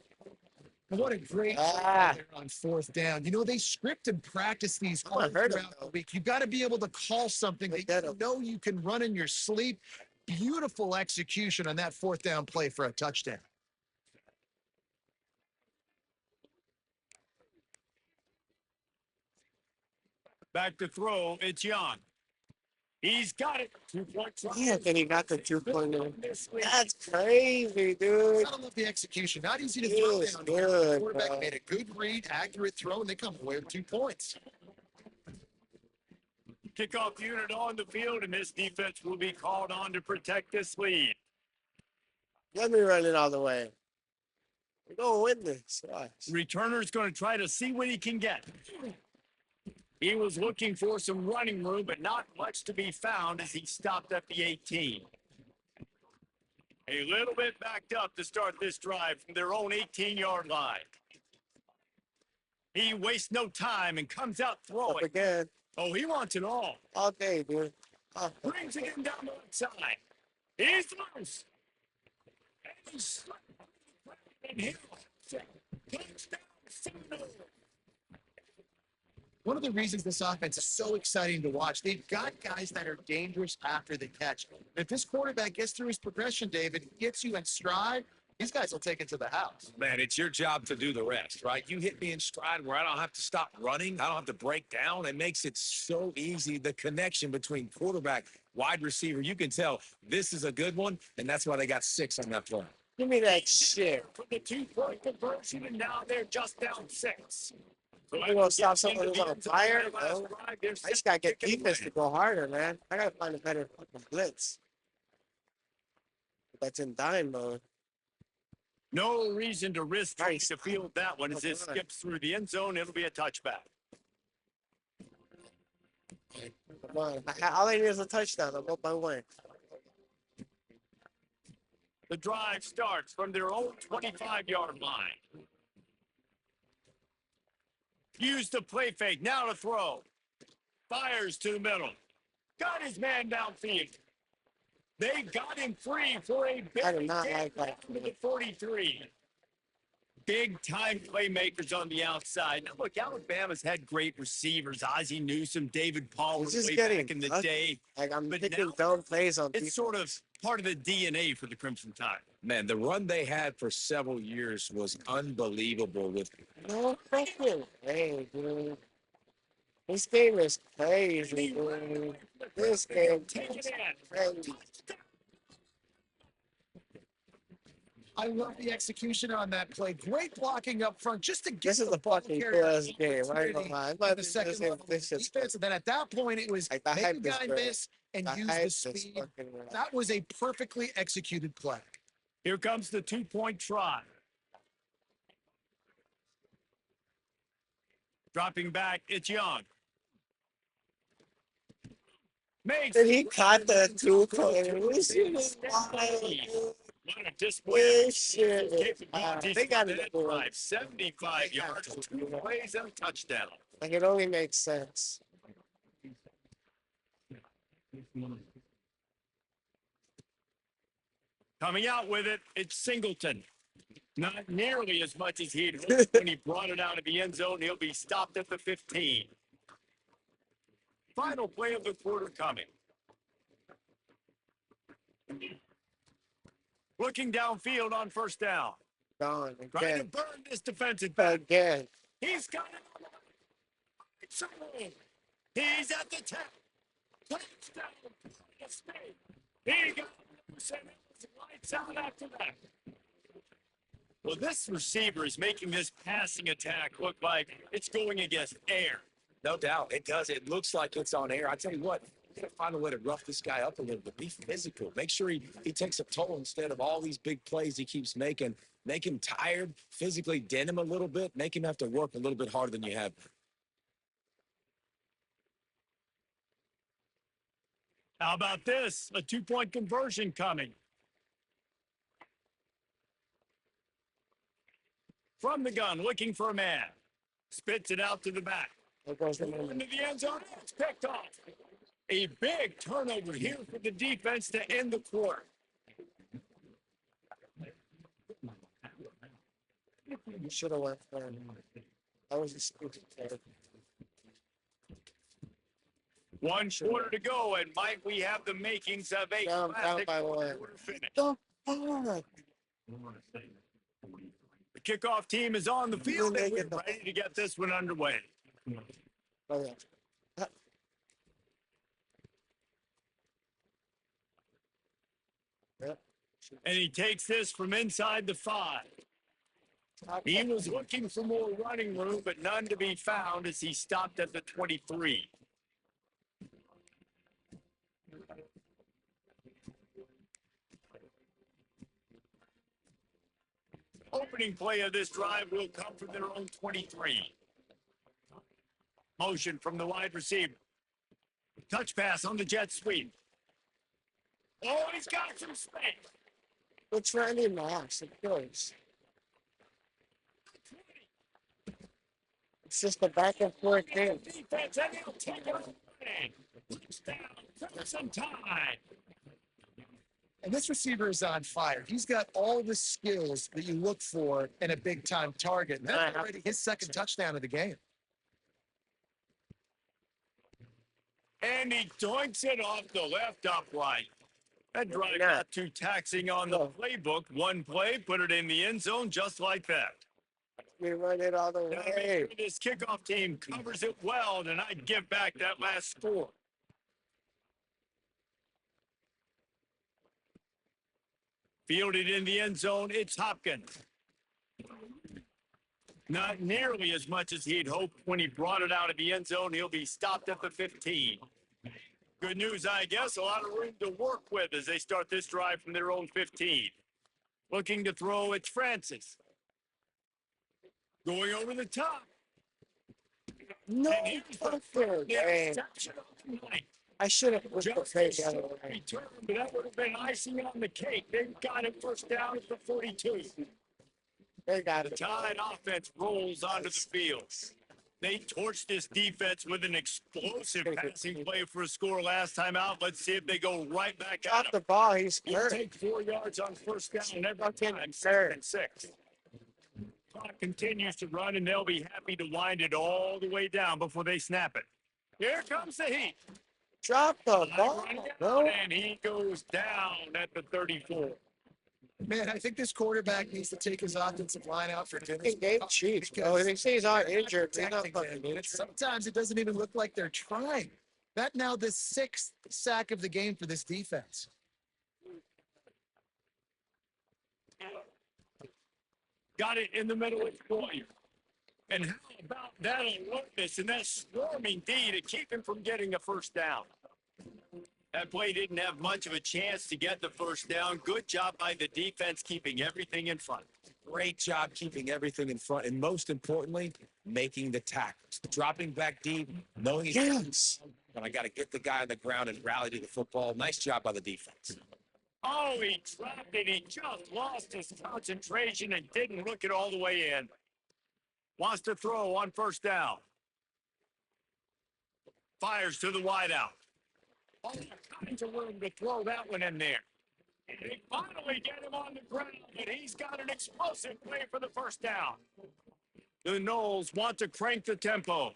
And what a great Ah. play there on 4th down. You know, they script and practice these I all heard 'em, throughout the though. week. You've got to be able to call something Look that at you 'em. know you can run in your sleep. Beautiful execution on that 4th down play for a touchdown. Back to throw, it's Young. He's got it. 2-point try. Yeah, and he got the 2-pointer. This week. That's crazy, dude. I love the execution. Not easy to He throw was down. good, The quarterback bro. made a good read, accurate throw, and they come away with 2 points. Kickoff unit on the field, and this defense will be called on to protect this lead. Let me run it all the way. We're going to win this. Watch. Returner's going to try to see what he can get. He was looking for some running room, but not much to be found as he stopped at the 18. A little bit backed up to start this drive from their own 18-yard line. He wastes no time and comes out Up throwing. again. Oh, he wants it all. All day, dude. Oh, Brings it in down the outside. He's loose. And he's slipped. And he'll touchdown, Seminoles. One of the reasons this offense is so exciting to watch, they've got guys that are dangerous after the catch. If this quarterback gets through his progression, David, gets you in stride, these guys will take it to the house. Man, it's your job to do the rest, right? You hit me in stride where I don't have to stop running. I don't have to break down. It makes it so easy. The connection between quarterback, wide receiver, you can tell this is a good one, and that's why they got 6 on that play. give me that shit. For the 2-point conversion, and now they're just down 6. So We're going to stop someone who's on fire, bro. I just got to get defense to go harder, man. I got to find a better fucking blitz. That's in dime mode. No reason to risk trying Nice. to field that one as it Come on. skips through the end zone. It'll be a touchback. Come on. All I need is a touchdown. I'm up by one. The drive starts from their own 25-yard line. Used the play fake. Now to throw. Fires to the middle. Got his man downfield. They got him free for a big I do not like that. to the 43. Big time playmakers on the outside. Now, look, Alabama's had great receivers. Ozzie Newsome, David Pollard It's just way getting back in the lucky. day. Like, I'm But picking now dumb plays on It's defense. sort of part of the DNA for the Crimson Tide. Man, the run they had for several years was unbelievable. With No fucking way, dude. This game is crazy, dude. This game Take it is in. crazy. I love the execution on that play. Great blocking up front just to get This is the a ball fucking carrier cool-ass game. I ain't gonna opportunity lie. in But the this second is level this shit's defense. And then at that point, it was like the make hype the is guy great. miss and The use hype the is speed. fucking right. That was a perfectly executed play. Here comes the 2-point try. Dropping back, it's Young. Makes And he caught the 2-point. This shit is wild, dude. What a display. This shit is wild. Capabilities They got for to that do drive. it. 75 yards, 2 plays, and a touchdown. Like, it only makes sense. Coming out with it, it's Singleton. Not nearly as much as he'd hoped when he brought it out of the end zone. He'll be stopped at the 15. Final play of the quarter coming. Looking downfield on first down. Gone Trying to again. burn this defensive back. Again. He's got it on the right side. He's at the 10. Touchdown. He got loose and it was lights out after that. Well, this receiver is making this passing attack look like it's going against air. no doubt, it does. It looks like it's on air. I tell you what, you gotta find a way to rough this guy up a little bit. Be physical. Make sure he takes a toll instead of all these big plays he keeps making. Make him tired, physically dent him a little bit, make him have to work a little bit harder than you have. How about this? A 2-point conversion coming. From the gun, looking for a man. Spits it out to the back. There goes the Into moment. the end zone. It's picked off. A big turnover here for the defense to end the quarter. You should have went for him. That was a stupid play. 1 quarter to go, and Mike, we have the makings of a Down classic by one. quarter finish. The fuck? The kickoff team is on the field, and we're ready to get this one underway. Oh, yeah. Yep. And he takes this from inside the 5. He was looking for more running room, but none to be found as he stopped at the 23. Opening play of this drive will come from their own 23. Motion from the wide receiver. Touch pass on the jet sweep. Oh, he's got some space. It's Randy Moss, of course. It's just a back and forth game. Defense, and he'll take it away. Touchdown, some time. And this receiver is on fire. He's got all the skills that you look for in a big time target. And that's already his second touchdown of the game. And he doinks it off the left upright. That drive Yeah. not too taxing on the playbook. 1 play, put it in the end zone just like that. We run it all the Now, make way. sure this kickoff team covers it well, and I'd give back that last score. Fielded in the end zone, it's Hopkins. Not nearly as much as he'd hoped when he brought it out of the end zone. He'll be stopped at the 15. Good news, I guess. A lot of room to work with as they start this drive from their own 15. Looking to throw, it's Francis. Going over the top. No And he was the fucking way. exceptional night. I should have pushed the Just play a the other short way. return, but that would have been icing on the cake. They've got it first down at the 42. They got The it. Tide offense rolls onto the field. They torched this defense with an explosive passing play for a score last time out. Let's see if they go right back at Drop him. the ball. He's You hurt. take 4 yards on first down every Fucking time, hurt. 2nd and 6. Clock continues to run, and they'll be happy to wind it all the way down before they snap it. Here comes the heat. Drop the ball. Run down, No. and he goes down at the 34. Man, I think this quarterback needs to take his offensive line out for dinner. Fucking game cheats, bro. They say he's not injured. He's not Protecting fucking them, and injured. sometimes it doesn't even look like they're trying. That now the 6th sack of the game for this defense. Got it in the middle of Boyer. And how about that alertness and that swarming D to keep him from getting a first down? That play didn't have much of a chance to get the first down. Good job by the defense keeping everything in front. Great job keeping everything in front, and most importantly, making the tackles. Dropping back deep, knowing he's Yes. but I got to get the guy on the ground and rally to the football. Nice job by the defense. Oh, he dropped it. He just lost his concentration and didn't look it all the way in. Wants to throw on first down. Fires to the wideout. All kinds of room to throw that one in there. They finally get him on the ground, and he's got an explosive play for the first down. The Knowles want to crank the tempo.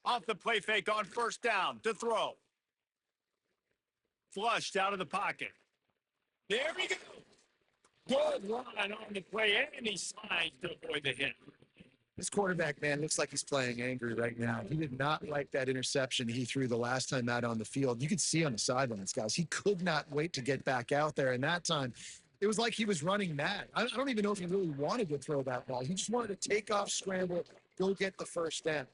Off the play fake on first down to throw. Flushed out of the pocket. There we go. Good run on the play, and he slides to avoid the hit. This quarterback, man, looks like he's playing angry right now. He did not like that interception he threw the last time out on the field. You could see on the sidelines, guys, he could not wait to get back out there. And that time, it was like he was running mad. I don't even know if he really wanted to throw that ball. He just wanted to take off, scramble, go get the first down.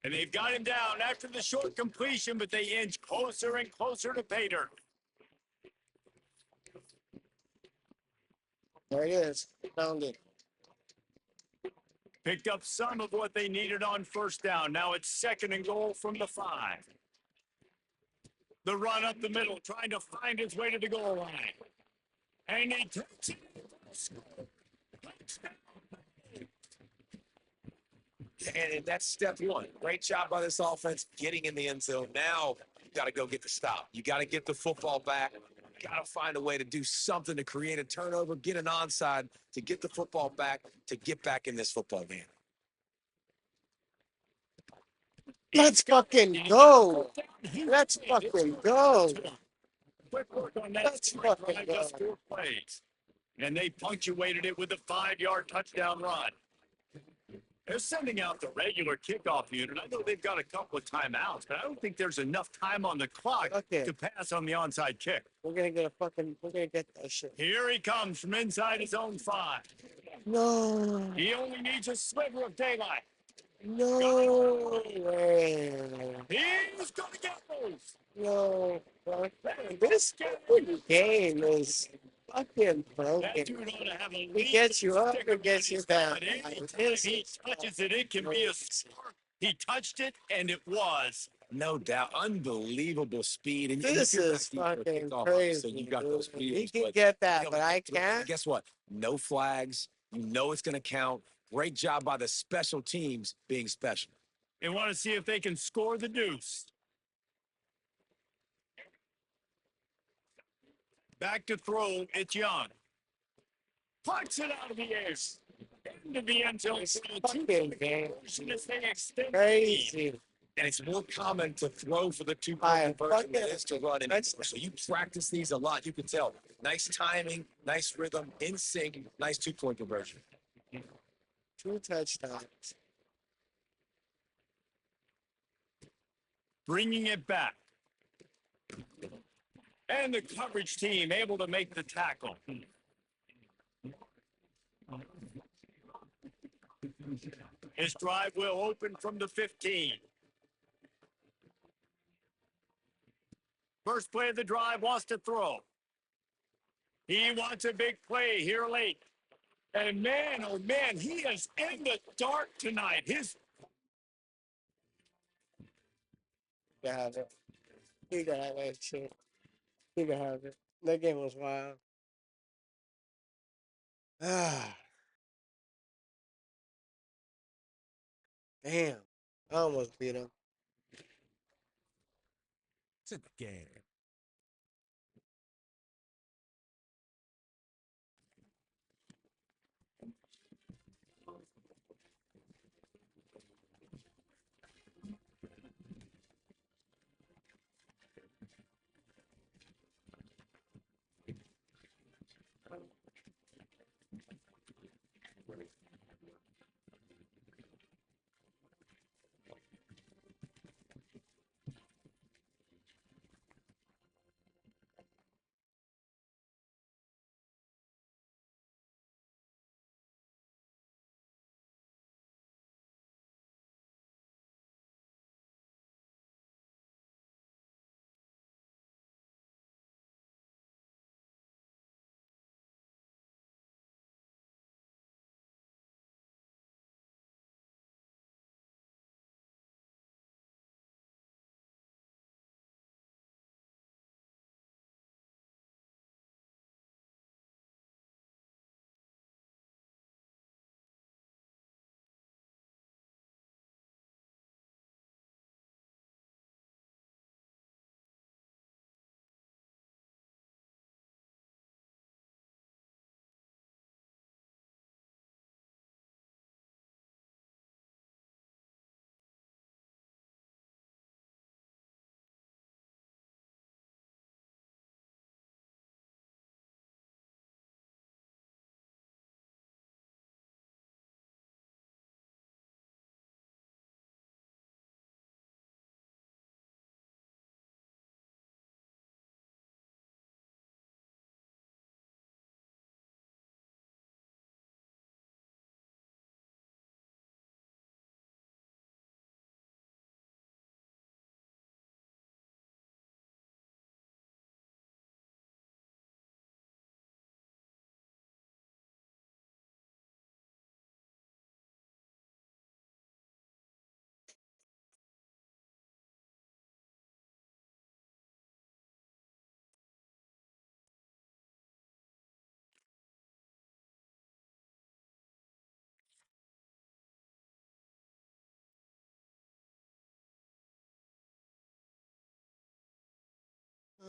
And they've got him down after the short completion, but they inch closer and closer to pay dirt. There it is. Found it. Picked up some of what they needed on first down. Now it's 2nd and goal from the 5. The run up the middle, trying to find his way to the goal line. And he takes it. And that's step one. Great job by this offense getting in the end zone. Now you got to go get the stop. You got to get the football back. Got to find a way to do something to create a turnover, get an onside, to get the football back, to get back in this football game. Let's fucking go. Let's fucking go. Quick work on that. Let's fucking drive, go. just 4 plays. And they punctuated it with a 5-yard touchdown run. They're sending out the regular kickoff unit. I know they've got a couple of timeouts, but I don't think there's enough time on the clock Okay. to pass on the onside kick. We're gonna get that shit. Here he comes from inside his own 5. No. He only needs a sliver of daylight. No way. He's going to get those. No. This game is fucking That broken. dude ought to have a He gets you up or gets you down. Anytime This he is touches it, it can be a score. He touched it, and it was. No doubt. Unbelievable speed. And you This can is back deep for a fucking kickoff, crazy. So you got those dude. He feels. can But get that, you know, but I can't. guess what? No flags. You know it's going to count. Great job by the special teams being special. They want to see if they can score the deuce. Back to throw. It's Young. Punch it out of the air. Into the end zone. It's for a fucking two-point game. conversion as they extend the lead. Crazy. And it's more common to throw for the I two-point conversion than it fucking- is to run. And that's- so you practice these a lot. You can tell. Nice timing, nice rhythm, in sync, nice two-point conversion. 2 touchdowns. Bringing it back. And the coverage team able to make the tackle. His drive will open from the 15. First play of the drive, wants to throw. He wants a big play here late. And man, oh man, he is in the dark tonight. His You can have it. You can have that shit. You can have it. That game was wild. Ah, damn. I almost beat him. It's in the game.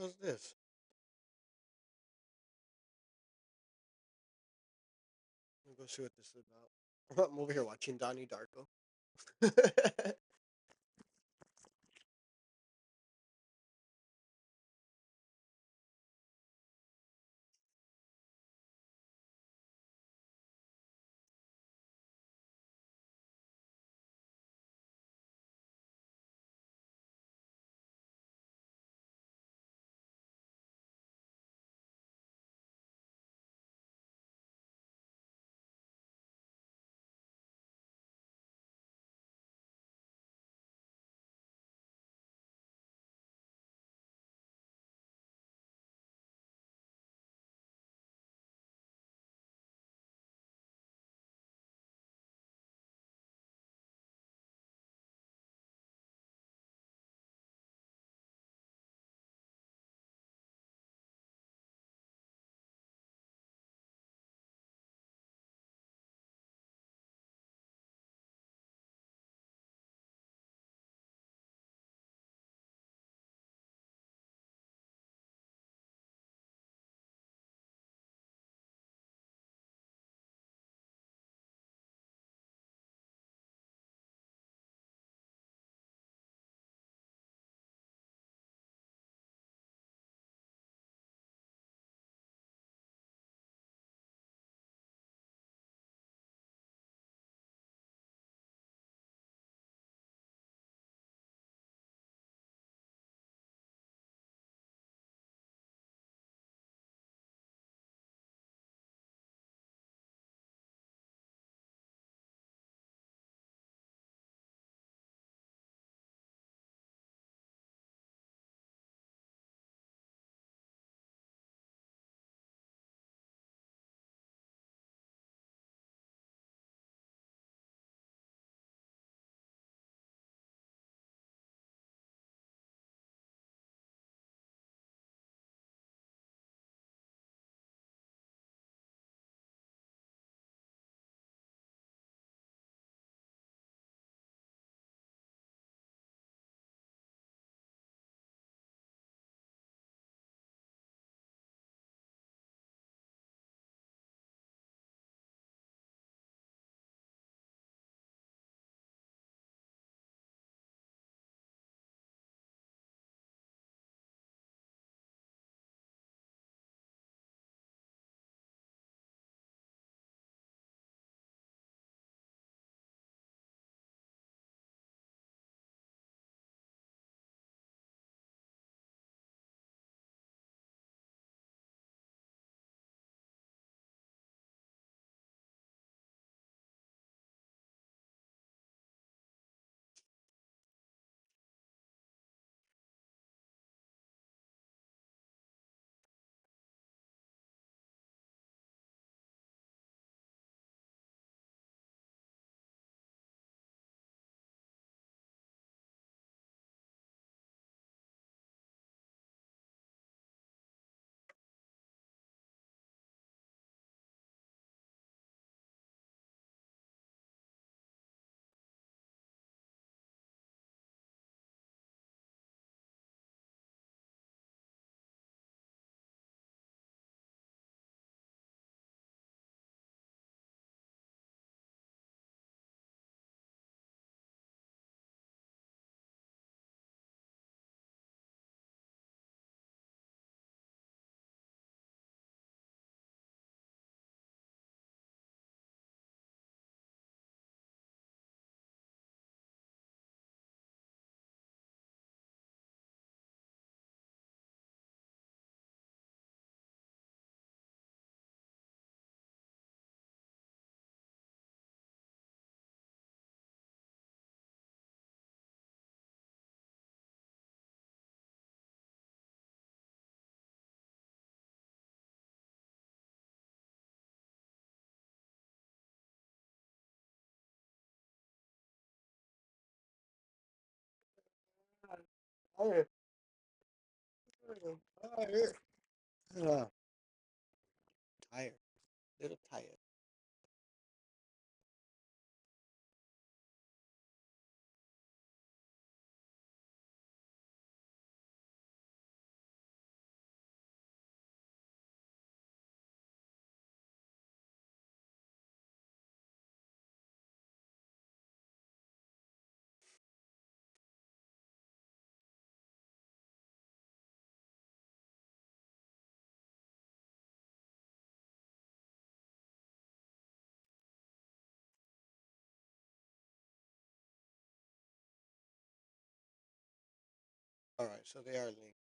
How's this? Let me go see what this is about. I'm over here watching Donnie Darko. Tired. Tired. Uh, tired. Little tired. All right, so they are linked.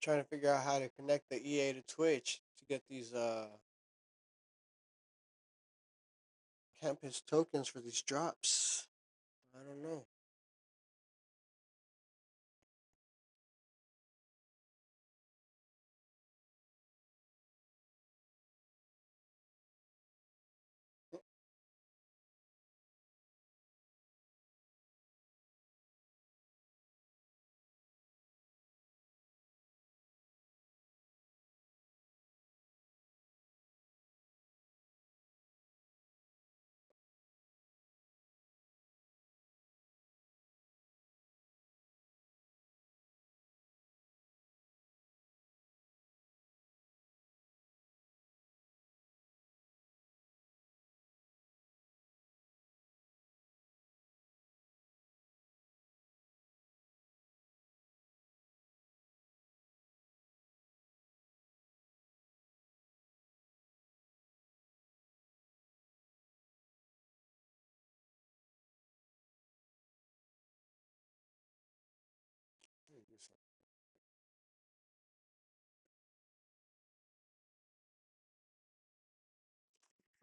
Trying to figure out how to connect the EA to Twitch to get these campus tokens for these drops. I don't know.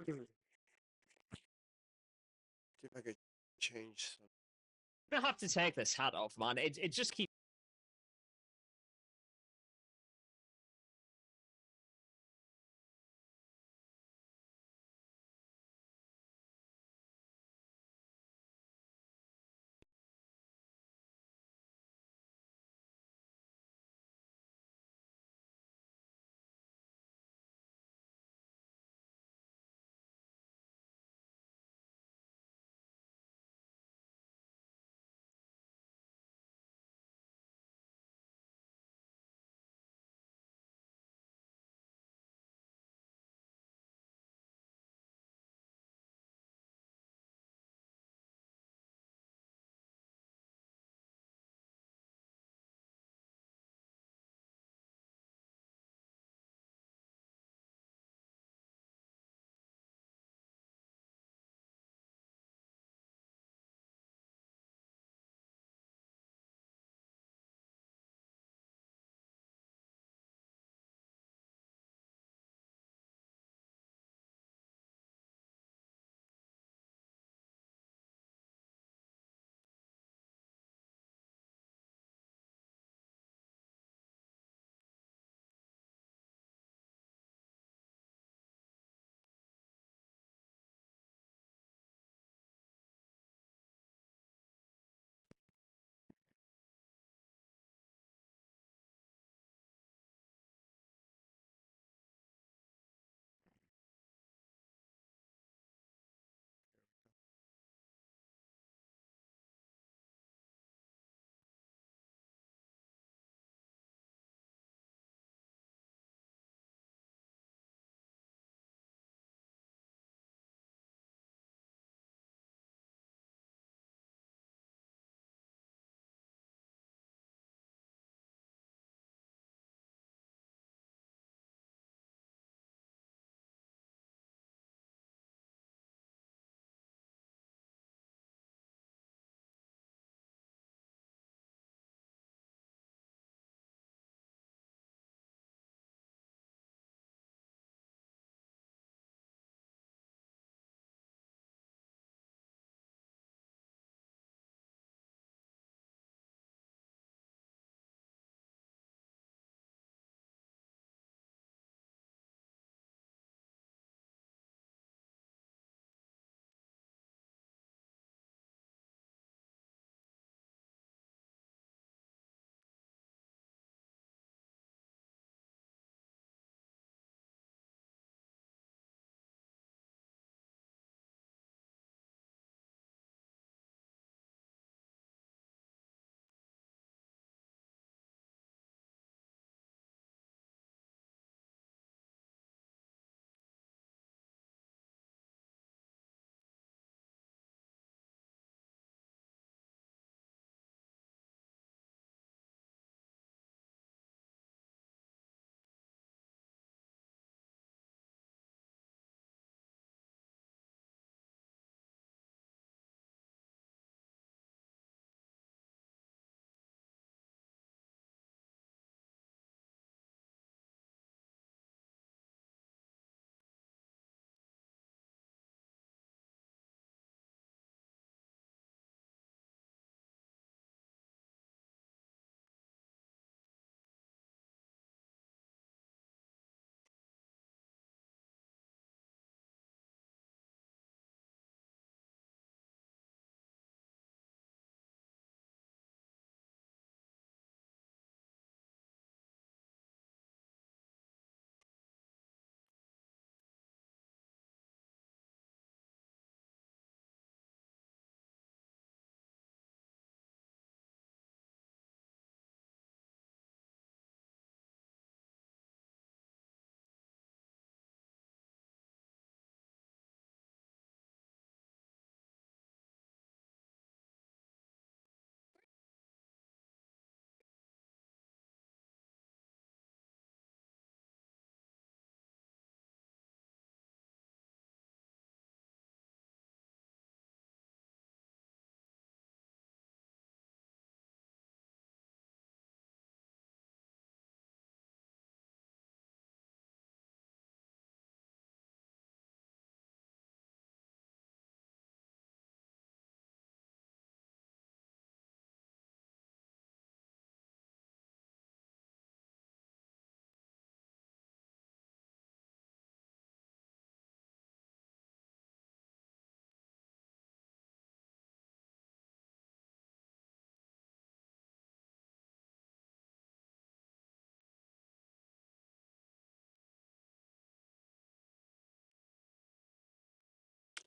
See if I could change some. I'm gonna have to take this hat off, man. It just keeps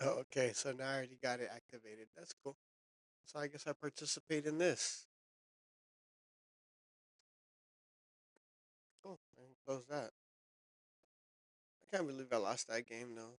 Oh, okay, so now I already got it activated. That's cool. So I guess I participate in this. Cool. I can close that. I can't believe I lost that game though.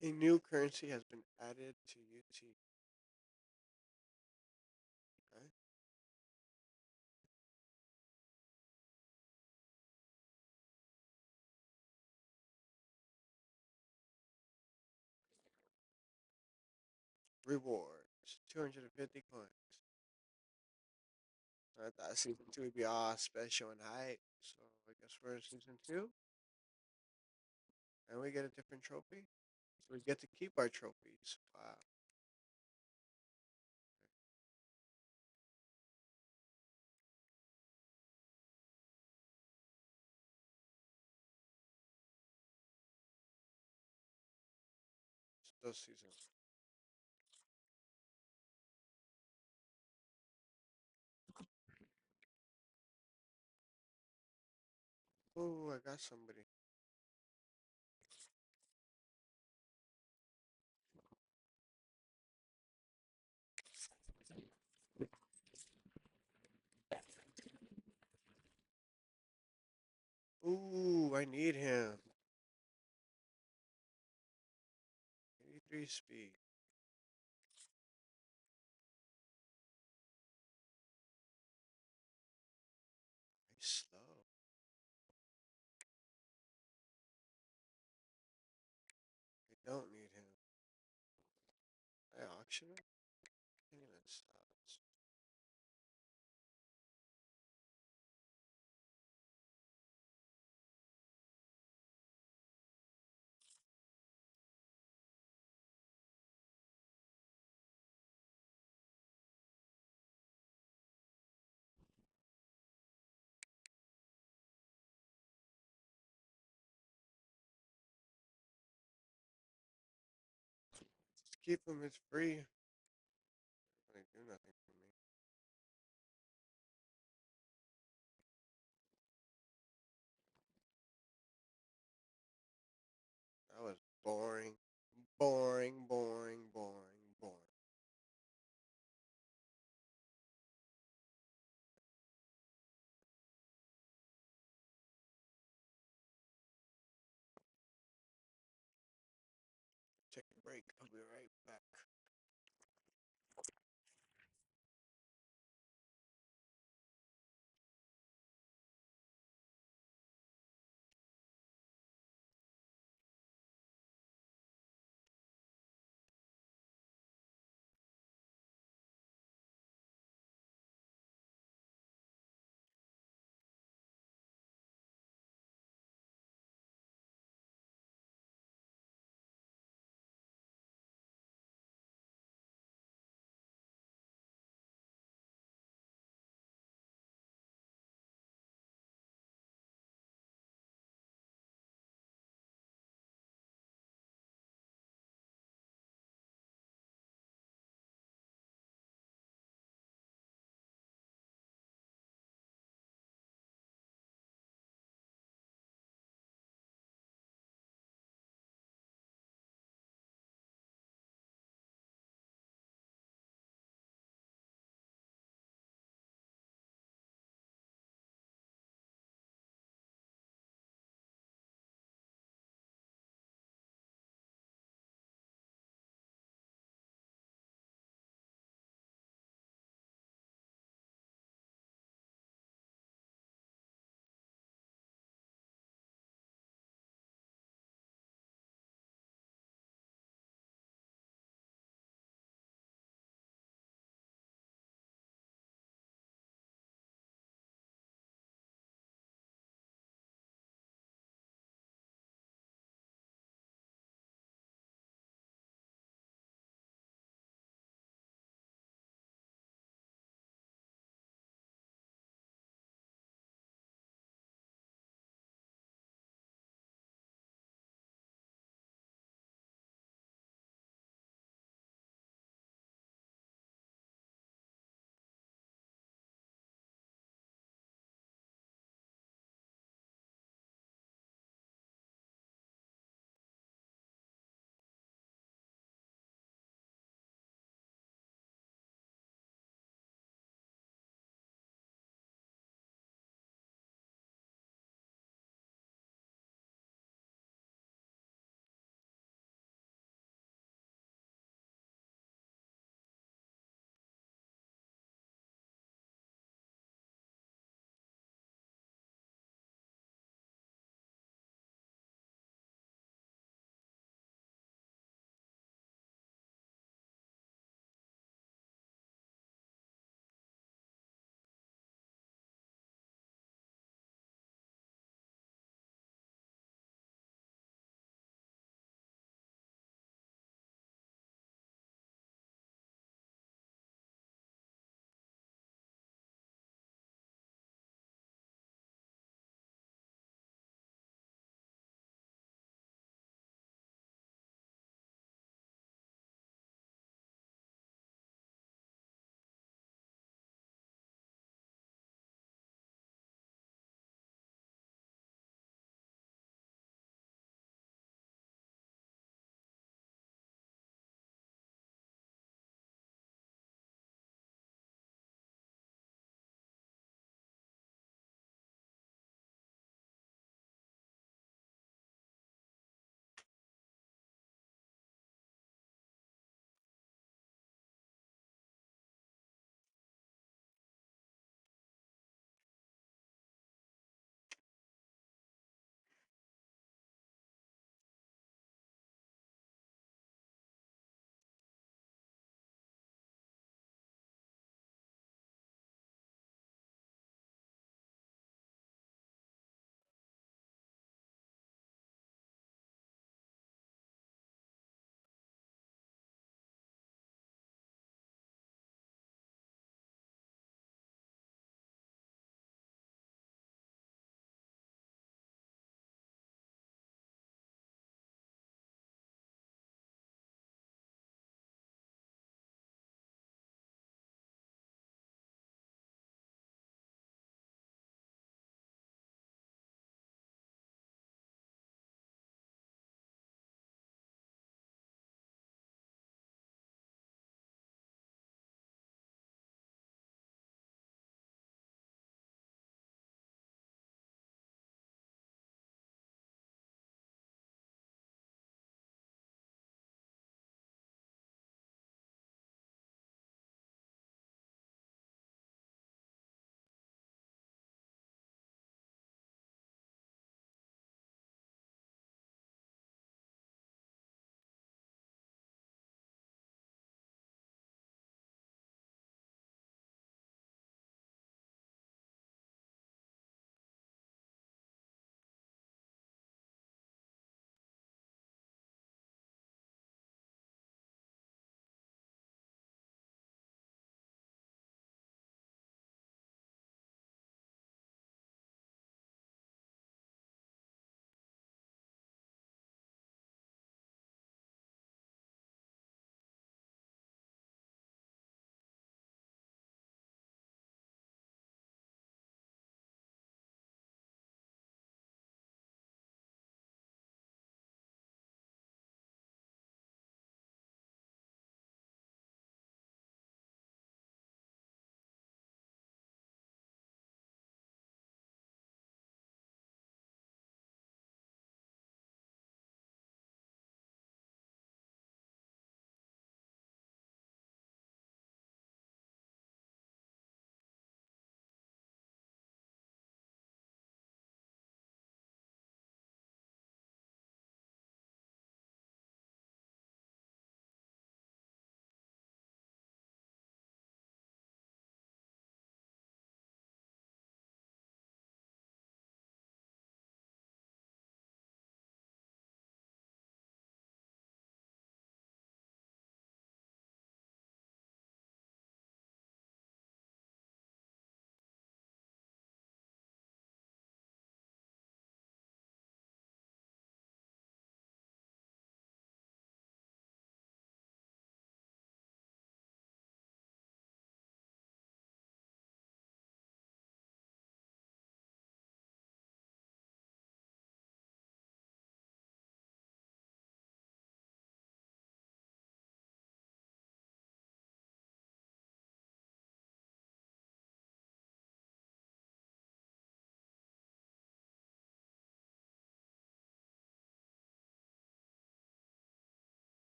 A new currency has been added to UT. Okay. Rewards 250 coins. I thought season two would be all special and hype. So I guess we're in season two. And we get a different trophy. So we get to keep our trophies. Wow. Still season. Oh, I got somebody. Ooh, I need him. 83 speed. He's slow. I don't need him. I auction him? Dang it, that sucks. Just keep him, it's free. They do nothing for me. That was boring. Boring, boring, boring, boring. Take a break. I'll be right back.